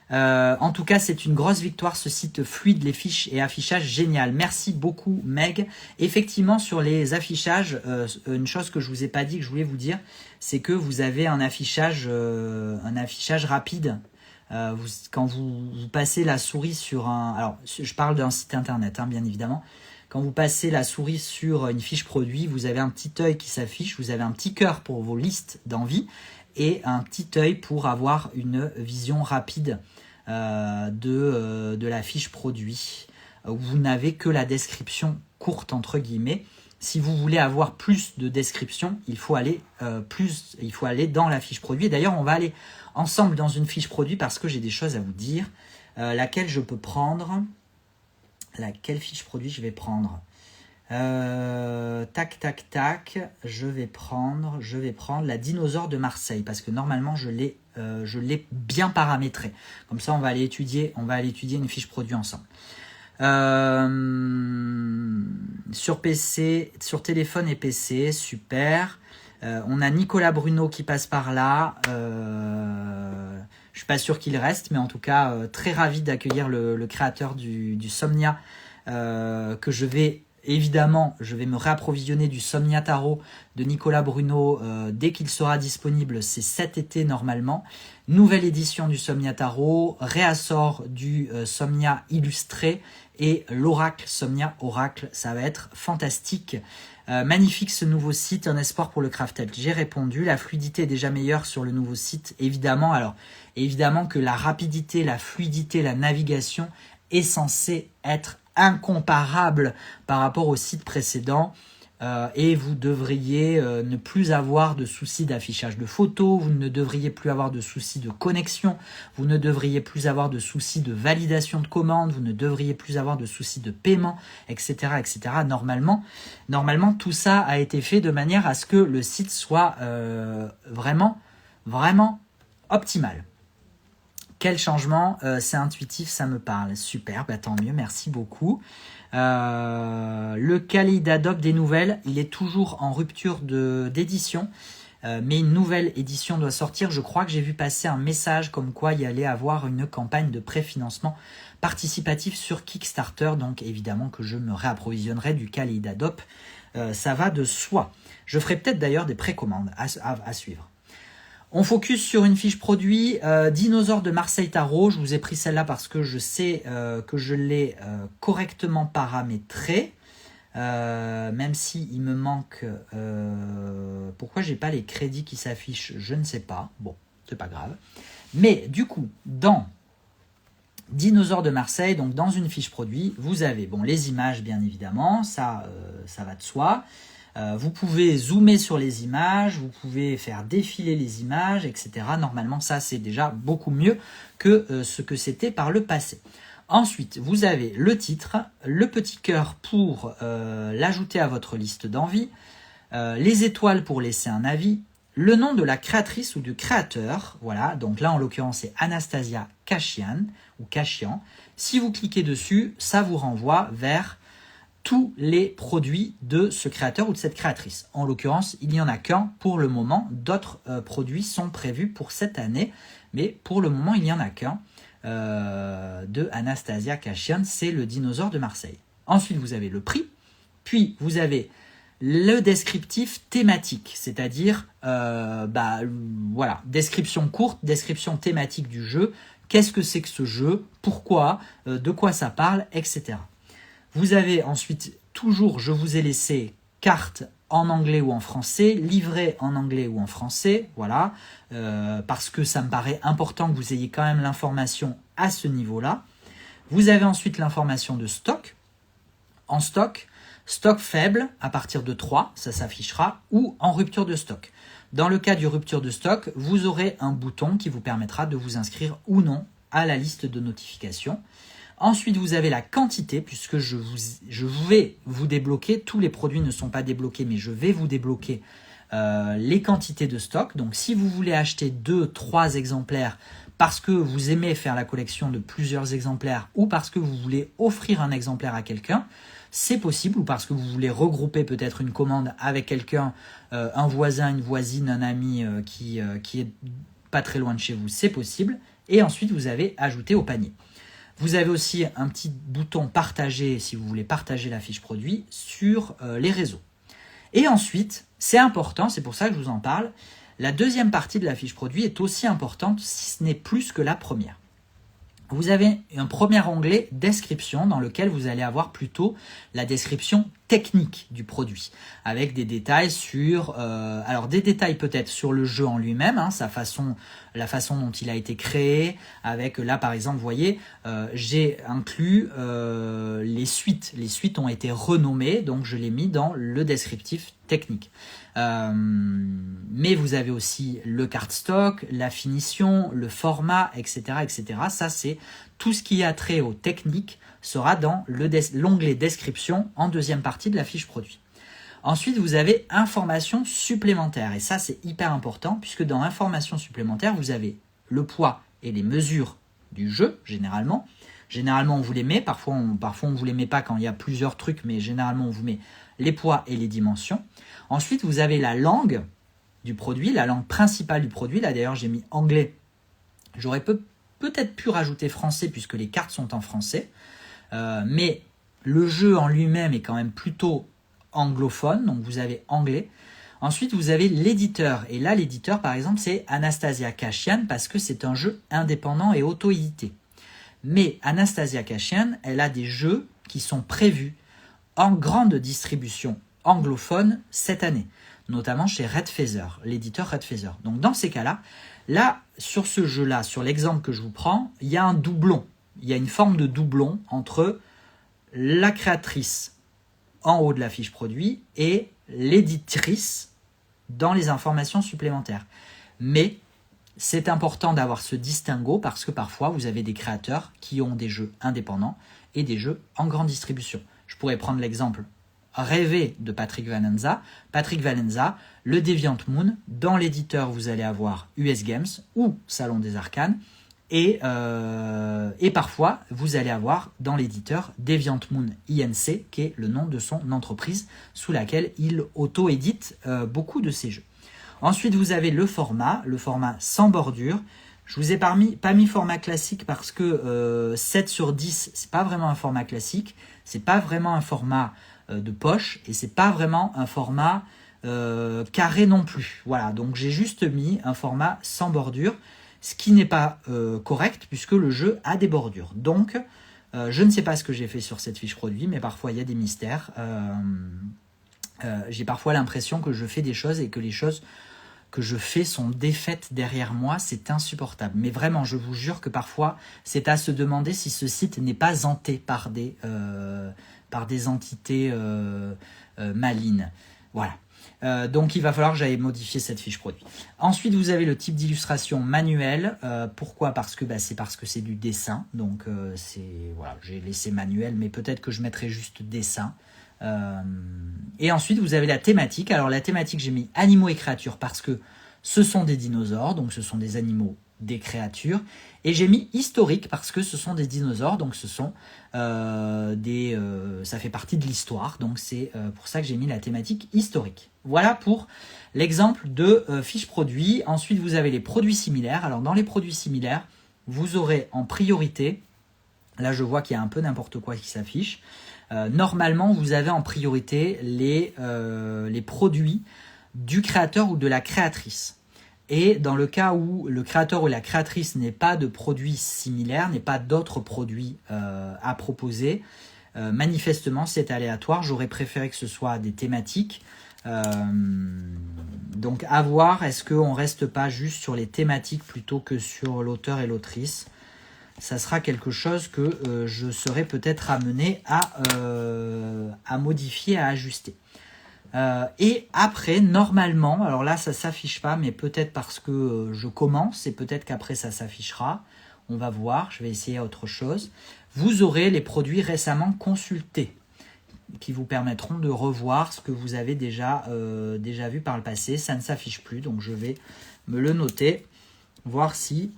En tout cas, c'est une grosse victoire, ce site fluide, les fiches et affichages, génial. Merci beaucoup, Meg. Effectivement, sur les affichages, une chose que je vous ai pas dit, que je voulais vous dire, c'est que vous avez un affichage rapide. Quand vous passez la souris sur un... Alors, je parle d'un site internet, hein, bien évidemment. Quand vous passez la souris sur une fiche produit, vous avez un petit œil qui s'affiche, vous avez un petit cœur pour vos listes d'envie et un petit œil pour avoir une vision rapide de la fiche produit. Vous n'avez que la description courte, entre guillemets. Si vous voulez avoir plus de description, il faut aller dans la fiche produit. D'ailleurs, on va aller ensemble dans une fiche produit parce que j'ai des choses à vous dire. Laquelle je peux prendre? Laquelle fiche produit je vais prendre? Tac, tac, tac. Je vais prendre la dinosaure de Marseille parce que normalement je l'ai bien paramétré. Comme ça, on va aller étudier une fiche produit ensemble. Sur PC, sur téléphone et PC, super. On a Nicolas Bruno qui passe par là. Je suis pas sûr qu'il reste, mais en tout cas, très ravi d'accueillir le créateur du Somnia, que je vais me réapprovisionner du Somnia Tarot de Nicolas Bruno dès qu'il sera disponible. C'est cet été normalement. Nouvelle édition du Somnia Tarot, réassort du Somnia illustré et l'Oracle, Somnia Oracle. Ça va être fantastique. Magnifique ce nouveau site, un espoir pour le Craftel. J'ai répondu, la fluidité est déjà meilleure sur le nouveau site, évidemment. Alors, évidemment que la rapidité, la fluidité, la navigation est censée être incomparable par rapport au site précédent. Et vous devriez ne plus avoir de soucis d'affichage de photos, vous ne devriez plus avoir de soucis de connexion, vous ne devriez plus avoir de soucis de validation de commande, vous ne devriez plus avoir de soucis de paiement, etc. etc. Normalement, tout ça a été fait de manière à ce que le site soit vraiment optimal. Quel changement, c'est intuitif, ça me parle. Super, bah tant mieux, merci beaucoup. Le kaléidoscope des nouvelles, il est toujours en rupture d'édition, mais une nouvelle édition doit sortir. Je crois que j'ai vu passer un message comme quoi il y allait avoir une campagne de préfinancement participatif sur Kickstarter, donc évidemment que je me réapprovisionnerai du kaléidoscope, ça va de soi. Je ferai peut-être d'ailleurs des précommandes à suivre. On focus sur une fiche produit, Dinosaure de Marseille Tarot. Je vous ai pris celle-là parce que je sais que je l'ai correctement paramétrée. Même si il me manque... pourquoi j'ai pas les crédits qui s'affichent? Je ne sais pas. Bon, c'est pas grave. Mais du coup, dans Dinosaure de Marseille, donc dans une fiche produit, vous avez les images, bien évidemment. Ça va de soi. Vous pouvez zoomer sur les images, vous pouvez faire défiler les images, etc. Normalement, ça, c'est déjà beaucoup mieux que ce que c'était par le passé. Ensuite, vous avez le titre, le petit cœur pour l'ajouter à votre liste d'envie, les étoiles pour laisser un avis, le nom de la créatrice ou du créateur. Voilà, donc là, en l'occurrence, c'est Anastasia Kashian ou Kashian. Si vous cliquez dessus, ça vous renvoie vers tous les produits de ce créateur ou de cette créatrice. En l'occurrence, il n'y en a qu'un pour le moment. D'autres produits sont prévus pour cette année, mais pour le moment, il n'y en a qu'un de Anastasia Kashian, c'est le Dinosaure de Marseille. Ensuite, vous avez le prix, puis vous avez le descriptif thématique, c'est-à-dire voilà, description courte, description thématique du jeu, qu'est-ce que c'est que ce jeu, pourquoi, de quoi ça parle, etc. Vous avez ensuite, toujours, je vous ai laissé carte en anglais ou en français, livret en anglais ou en français, voilà, parce que ça me paraît important que vous ayez quand même l'information à ce niveau-là. Vous avez ensuite l'information de stock. En stock faible, à partir de 3, ça s'affichera, ou en rupture de stock. Dans le cas du rupture de stock, vous aurez un bouton qui vous permettra de vous inscrire ou non à la liste de notifications. Ensuite, vous avez la quantité, puisque je vais vous débloquer. Tous les produits ne sont pas débloqués, mais je vais vous débloquer les quantités de stock. Donc, si vous voulez acheter 2-3 exemplaires parce que vous aimez faire la collection de plusieurs exemplaires ou parce que vous voulez offrir un exemplaire à quelqu'un, c'est possible, ou parce que vous voulez regrouper peut-être une commande avec quelqu'un, un voisin, une voisine, un ami qui est pas très loin de chez vous, c'est possible. Et ensuite, vous avez ajouté au panier. Vous avez aussi un petit bouton partager si vous voulez partager la fiche produit sur les réseaux. Et ensuite, c'est important, c'est pour ça que je vous en parle, la deuxième partie de la fiche produit est aussi importante si ce n'est plus que la première. Vous avez un premier onglet description dans lequel vous allez avoir plutôt la description technique du produit avec des détails sur, alors des détails peut-être sur le jeu en lui-même, hein, la façon dont il a été créé, avec là par exemple, vous voyez, j'ai inclus les suites. Les suites ont été renommées, donc je l'ai mis dans le descriptif technique. Mais vous avez aussi le cardstock, la finition, le format, etc., etc. Ça, c'est tout ce qui a trait aux techniques sera dans l'onglet description en deuxième partie de la fiche produit. Ensuite, vous avez informations supplémentaires. Et ça, c'est hyper important puisque dans informations supplémentaires, vous avez le poids et les mesures du jeu, généralement. Généralement, on vous les met. Parfois, on ne vous les met pas quand il y a plusieurs trucs, mais généralement, on vous met les poids et les dimensions. Ensuite, vous avez la langue du produit, la langue principale du produit. Là, d'ailleurs, j'ai mis anglais. J'aurais peut-être pu rajouter français puisque les cartes sont en français. Mais le jeu en lui-même est quand même plutôt anglophone, donc vous avez anglais. Ensuite, vous avez l'éditeur. Et là, l'éditeur, par exemple, c'est Anastasia Kashian parce que c'est un jeu indépendant et auto-édité. Mais Anastasia Kashian, elle a des jeux qui sont prévus en grande distribution anglophone cette année, notamment chez Red Feather, l'éditeur Red Feather. Donc dans ces cas-là, là, sur ce jeu-là, sur l'exemple que je vous prends, il y a un doublon. Il y a une forme de doublon entre la créatrice en haut de la fiche produit et l'éditrice dans les informations supplémentaires. Mais c'est important d'avoir ce distinguo parce que parfois vous avez des créateurs qui ont des jeux indépendants et des jeux en grande distribution. Je pourrais prendre l'exemple rêvé de Patrick Valenza. Patrick Valenza, le Deviant Moon, dans l'éditeur vous allez avoir US Games ou Salon des Arcanes et parfois vous allez avoir dans l'éditeur Deviant Moon INC qui est le nom de son entreprise sous laquelle il auto-édite beaucoup de ses jeux. Ensuite, vous avez le format sans bordure. Je vous ai pas mis format classique parce que 7/10, c'est pas vraiment un format classique, c'est pas vraiment un format de poche et c'est pas vraiment un format carré non plus. Voilà, donc j'ai juste mis un format sans bordure, ce qui n'est pas correct puisque le jeu a des bordures. Donc, je ne sais pas ce que j'ai fait sur cette fiche produit, mais parfois il y a des mystères. J'ai parfois l'impression que je fais des choses et que les choses que je fais sont défaites derrière moi, c'est insupportable. Mais vraiment, je vous jure que parfois, c'est à se demander si ce site n'est pas hanté par des entités malignes. Voilà. Donc, il va falloir que j'aille modifier cette fiche produit. Ensuite, vous avez le type d'illustration manuel. Pourquoi ? Parce que c'est du dessin. Donc, voilà, j'ai laissé manuel, mais peut-être que je mettrai juste dessin. Et ensuite vous avez la thématique. Alors la thématique, j'ai mis animaux et créatures parce que ce sont des dinosaures, donc ce sont des animaux, des créatures. Et j'ai mis historique parce que ce sont des dinosaures, donc ce sont ça fait partie de l'histoire, donc c'est pour ça que j'ai mis la thématique historique. Voilà pour l'exemple de fiche produit. Ensuite vous avez les produits similaires. Alors dans les produits similaires, vous aurez en priorité, là je vois qu'il y a un peu n'importe quoi qui s'affiche. Normalement, vous avez en priorité les produits du créateur ou de la créatrice. Et dans le cas où le créateur ou la créatrice n'est pas de produits similaires, n'est pas d'autres produits à proposer, manifestement c'est aléatoire. J'aurais préféré que ce soit des thématiques. Donc à voir, est-ce qu'on ne reste pas juste sur les thématiques plutôt que sur l'auteur et l'autrice ? Ça sera quelque chose que je serai peut-être amené à modifier, à ajuster. Et après, normalement, alors là, ça ne s'affiche pas, mais peut-être parce que je commence et peut-être qu'après, ça s'affichera. On va voir, je vais essayer autre chose. Vous aurez les produits récemment consultés qui vous permettront de revoir ce que vous avez déjà vu par le passé. Ça ne s'affiche plus, donc je vais me le noter, voir si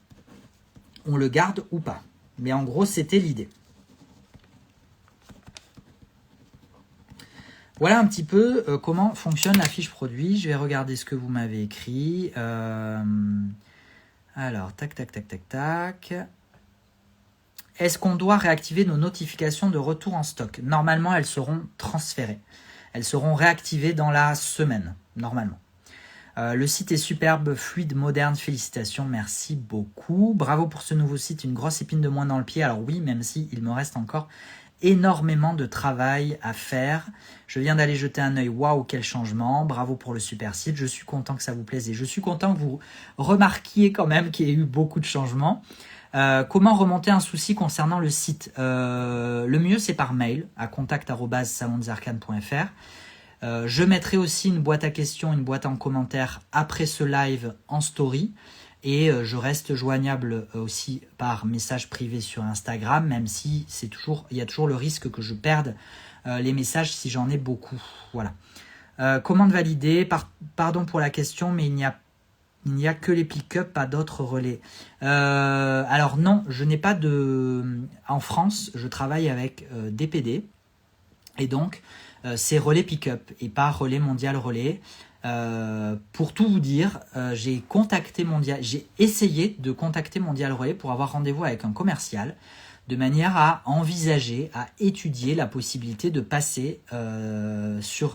on le garde ou pas. Mais en gros, c'était l'idée. Voilà un petit peu comment fonctionne la fiche produit. Je vais regarder ce que vous m'avez écrit. Alors, tac, tac, tac, tac, tac. Est-ce qu'on doit réactiver nos notifications de retour en stock? Normalement, elles seront transférées. Elles seront réactivées dans la semaine, normalement. Le site est superbe, fluide, moderne. Félicitations, merci beaucoup. Bravo pour ce nouveau site, une grosse épine de moins dans le pied. Alors oui, même si il me reste encore énormément de travail à faire. Je viens d'aller jeter un œil. Waouh, quel changement. Bravo pour le super site. Je suis content que ça vous plaise et je suis content que vous remarquiez quand même qu'il y a eu beaucoup de changements. Comment remonter un souci concernant le site? Le mieux, c'est par mail à contact@salondesarcanes.fr. Je mettrai aussi une boîte à questions, une boîte en commentaire après ce live en story. Et je reste joignable aussi par message privé sur Instagram, même si il y a toujours le risque que je perde les messages si j'en ai beaucoup. Voilà. Commande validée. Pardon pour la question, mais il n'y a que les pick-up, pas d'autres relais. Alors non, je n'ai pas de... En France, je travaille avec DPD. Et donc, c'est relais pick-up et pas relais mondial relais. Pour tout vous dire, j'ai essayé de contacter Mondial Relais pour avoir rendez-vous avec un commercial de manière à envisager, à étudier la possibilité de passer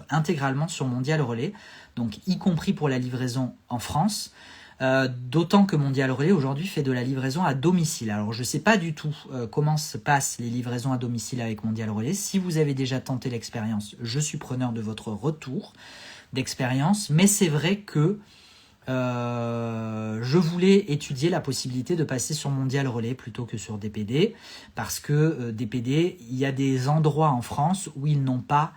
intégralement sur Mondial Relais, donc y compris pour la livraison en France. D'autant que Mondial Relais aujourd'hui fait de la livraison à domicile. Alors je ne sais pas du tout comment se passent les livraisons à domicile avec Mondial Relais. Si vous avez déjà tenté l'expérience, je suis preneur de votre retour d'expérience, mais c'est vrai que je voulais étudier la possibilité de passer sur Mondial Relais plutôt que sur DPD, parce que DPD, il y a des endroits en France où ils n'ont pas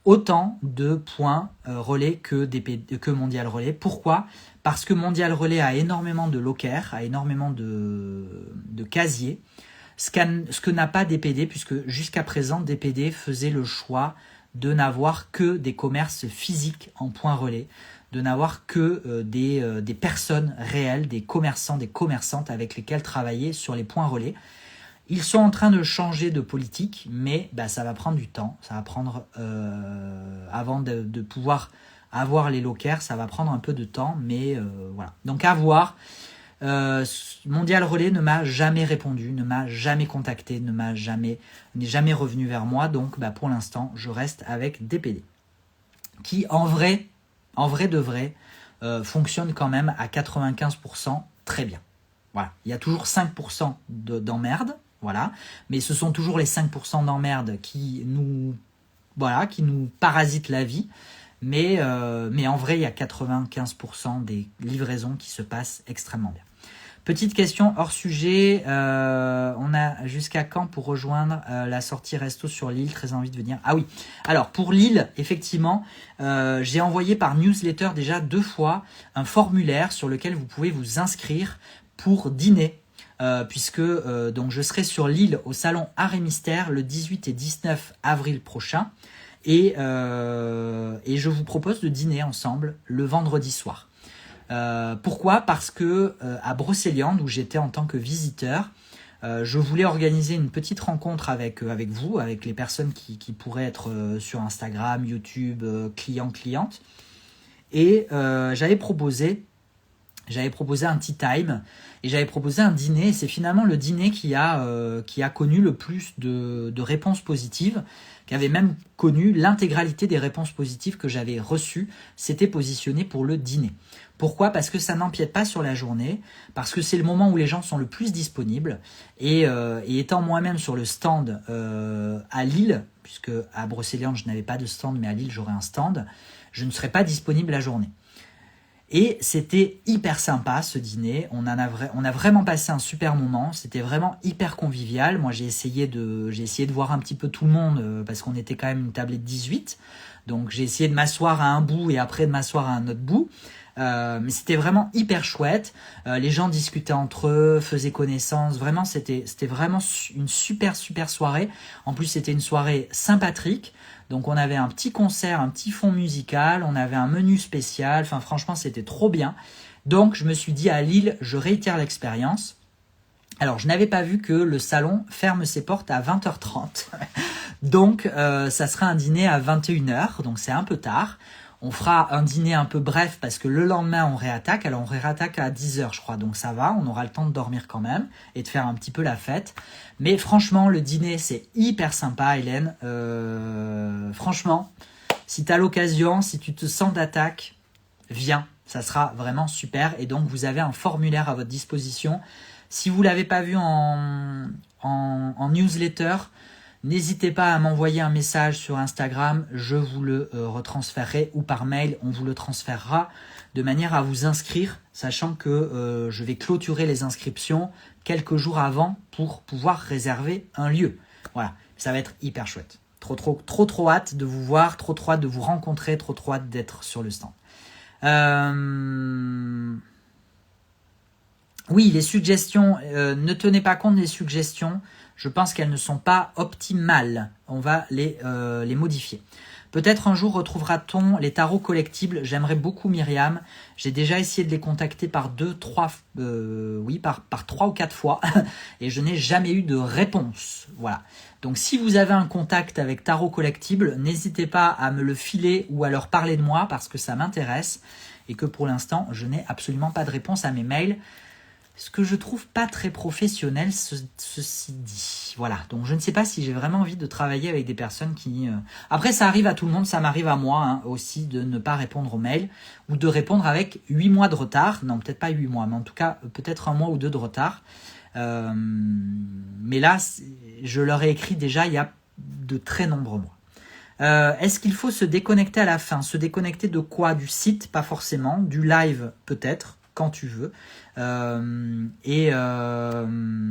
autant de points relais que Mondial Relais. Pourquoi? Parce que Mondial Relais a énormément de lockers, a énormément de casiers, ce que n'a pas DPD, puisque jusqu'à présent, DPD faisait le choix de n'avoir que des commerces physiques en point relais, de n'avoir que des personnes réelles, des commerçants, des commerçantes avec lesquels travailler sur les points relais. Ils sont en train de changer de politique, mais ça va prendre du temps. Ça va prendre, avant de pouvoir avoir les lockers, ça va prendre un peu de temps, mais voilà. Donc à voir. Mondial Relais ne m'a jamais répondu, ne m'a jamais contacté, n'est jamais revenu vers moi. Donc pour l'instant, je reste avec DPD, qui en vrai de vrai, fonctionne quand même à 95% très bien. Voilà. Il y a toujours 5% d'emmerde, voilà, mais ce sont toujours les 5% d'emmerde qui nous parasitent la vie. Mais en vrai, il y a 95% des livraisons qui se passent extrêmement bien. Petite question hors sujet, on a jusqu'à quand pour rejoindre la sortie resto sur Lille? Très envie de venir. Ah oui, alors pour Lille, effectivement, j'ai envoyé par newsletter déjà 2 fois un formulaire sur lequel vous pouvez vous inscrire pour dîner. Puisque donc je serai sur Lille au salon Art et Mystère le 18 et 19 avril prochain. Et je vous propose de dîner ensemble le vendredi soir. Pourquoi? Parce que à Brocéliande, où j'étais en tant que visiteur, je voulais organiser une petite rencontre avec vous, avec les personnes qui pourraient être sur Instagram, YouTube, clientes. Et j'avais proposé un tea time et j'avais proposé un dîner. Et c'est finalement le dîner qui a connu le plus de réponses positives, qui avait même connu l'intégralité des réponses positives que j'avais reçues. C'était positionné pour le dîner. Pourquoi? Parce que ça n'empiète pas sur la journée, parce que c'est le moment où les gens sont le plus disponibles. Et étant moi-même sur le stand à Lille, puisque à Brocéliande je n'avais pas de stand, mais à Lille j'aurai un stand, je ne serai pas disponible la journée. Et c'était hyper sympa ce dîner, on a vraiment passé un super moment, c'était vraiment hyper convivial. Moi j'ai essayé de voir un petit peu tout le monde parce qu'on était quand même une tablée de 18, donc j'ai essayé de m'asseoir à un bout et après de m'asseoir à un autre bout. Mais c'était vraiment hyper chouette, les gens discutaient entre eux, faisaient connaissance, vraiment c'était vraiment une super soirée. En plus c'était une soirée Saint-Patrick, donc on avait un petit concert, un petit fond musical, on avait un menu spécial, enfin franchement c'était trop bien. Donc je me suis dit à Lille, je réitère l'expérience. Alors, je n'avais pas vu que le salon ferme ses portes à 20h30. Donc, ça sera un dîner à 21h. Donc, c'est un peu tard. On fera un dîner un peu bref parce que le lendemain, on réattaque. Alors, on réattaque à 10h, je crois. Donc, ça va. On aura le temps de dormir quand même et de faire un petit peu la fête. Mais franchement, le dîner, c'est hyper sympa, Hélène. Franchement, si tu as l'occasion, si tu te sens d'attaque, viens. Ça sera vraiment super. Et donc, vous avez un formulaire à votre disposition. Si vous ne l'avez pas vu en newsletter, n'hésitez pas à m'envoyer un message sur Instagram, je vous le retransférerai ou par mail, on vous le transférera de manière à vous inscrire, sachant que je vais clôturer les inscriptions quelques jours avant pour pouvoir réserver un lieu. Voilà, ça va être hyper chouette. Trop hâte de vous voir, trop hâte de vous rencontrer, trop hâte d'être sur le stand. Oui, les suggestions, ne tenez pas compte des suggestions. Je pense qu'elles ne sont pas optimales. On va les modifier. Peut-être un jour retrouvera-t-on les tarots collectibles. J'aimerais beaucoup Myriam. J'ai déjà essayé de les contacter par 3 ou 4 fois et je n'ai jamais eu de réponse. Voilà. Donc si vous avez un contact avec Tarot Collectible, n'hésitez pas à me le filer ou à leur parler de moi parce que ça m'intéresse et que pour l'instant, je n'ai absolument pas de réponse à mes mails. Ce que je trouve pas très professionnel, ceci dit. Voilà, donc je ne sais pas si j'ai vraiment envie de travailler avec des personnes qui... Après, ça arrive à tout le monde, ça m'arrive à moi aussi de ne pas répondre aux mails ou de répondre avec 8 mois de retard. Non, peut-être pas 8 mois, mais en tout cas, peut-être 1 mois ou 2 de retard. Mais là, je leur ai écrit déjà il y a de très nombreux mois. Est-ce qu'il faut se déconnecter à la fin? Se déconnecter de quoi? Du site? Pas forcément. Du live, peut-être, quand tu veux. Et le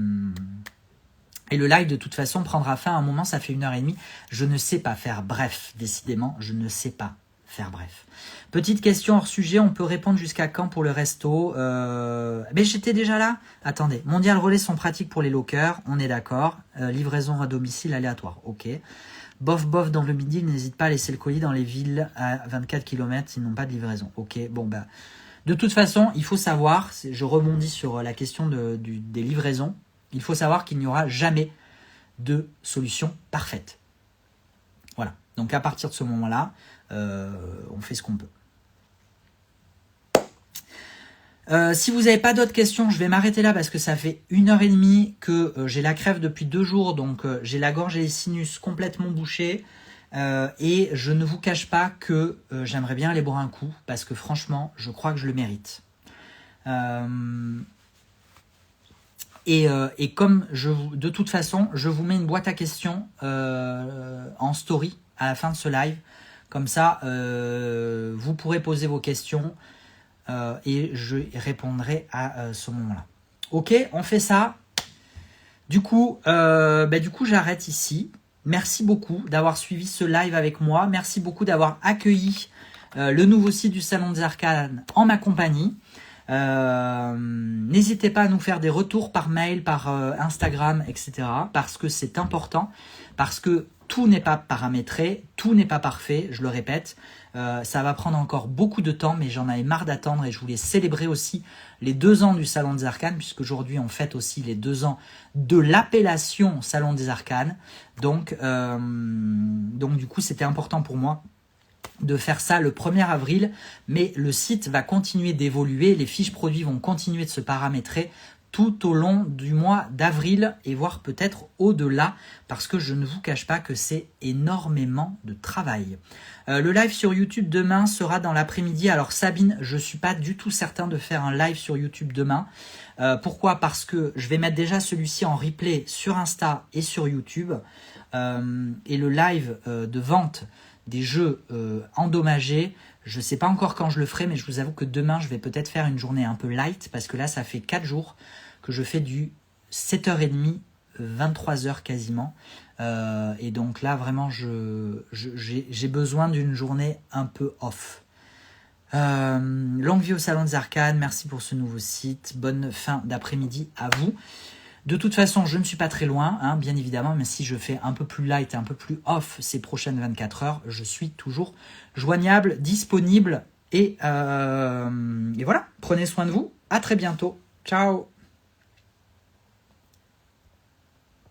live de toute façon prendra fin à un moment, ça fait 1h30. Je ne sais pas faire bref, décidément, je ne sais pas faire bref. Petite question hors sujet, on peut répondre jusqu'à quand pour le resto? Mais j'étais déjà là. Attendez, Mondial Relais sont pratiques pour les lockers, on est d'accord. Livraison à domicile aléatoire, ok. Bof dans le midi, n'hésite pas à laisser le colis dans les villes à 24 km, ils n'ont pas de livraison. Ok, bon bah... De toute façon, il faut savoir, je rebondis sur la question des livraisons, il faut savoir qu'il n'y aura jamais de solution parfaite. Voilà. Donc à partir de ce moment-là, on fait ce qu'on peut. Si vous n'avez pas d'autres questions, je vais m'arrêter là parce que ça fait 1h30 que j'ai la crève depuis 2 jours, donc j'ai la gorge et les sinus complètement bouchés. Et je ne vous cache pas que j'aimerais bien aller boire un coup parce que franchement, je crois que je le mérite. Et comme de toute façon, je vous mets une boîte à questions en story à la fin de ce live. Comme ça, vous pourrez poser vos questions et je répondrai à ce moment-là. Ok, on fait ça. Du coup, j'arrête ici. Merci beaucoup d'avoir suivi ce live avec moi. Merci beaucoup d'avoir accueilli le nouveau site du Salon des Arcanes en ma compagnie. N'hésitez pas à nous faire des retours par mail, par Instagram, etc. Parce que c'est important. Parce que tout n'est pas paramétré, tout n'est pas parfait, je le répète. Ça va prendre encore beaucoup de temps, mais j'en avais marre d'attendre et je voulais célébrer aussi les 2 ans du Salon des Arcanes, puisqu'aujourd'hui on fête aussi les 2 ans de l'appellation Salon des Arcanes. Donc du coup, c'était important pour moi de faire ça le 1er avril, mais le site va continuer d'évoluer, les fiches produits vont continuer de se paramétrer tout au long du mois d'avril et voire peut-être au-delà, parce que je ne vous cache pas que c'est énormément de travail. Le live sur YouTube demain sera dans l'après-midi. Alors Sabine, je ne suis pas du tout certain de faire un live sur YouTube demain. Pourquoi? Parce que je vais mettre déjà celui-ci en replay sur Insta et sur YouTube. Et le live de vente des jeux endommagés, je ne sais pas encore quand je le ferai, mais je vous avoue que demain, je vais peut-être faire une journée un peu light, parce que là, ça fait 4 jours que je fais du 7h30, 23h quasiment. Et donc là, vraiment, j'ai besoin d'une journée un peu off. Longue vie au Salon des Arcanes, merci pour ce nouveau site. Bonne fin d'après-midi à vous. De toute façon, je ne suis pas très loin, hein, bien évidemment, mais si je fais un peu plus light et un peu plus off ces prochaines 24 heures, je suis toujours joignable, disponible. Et voilà, prenez soin de vous. À très bientôt. Ciao.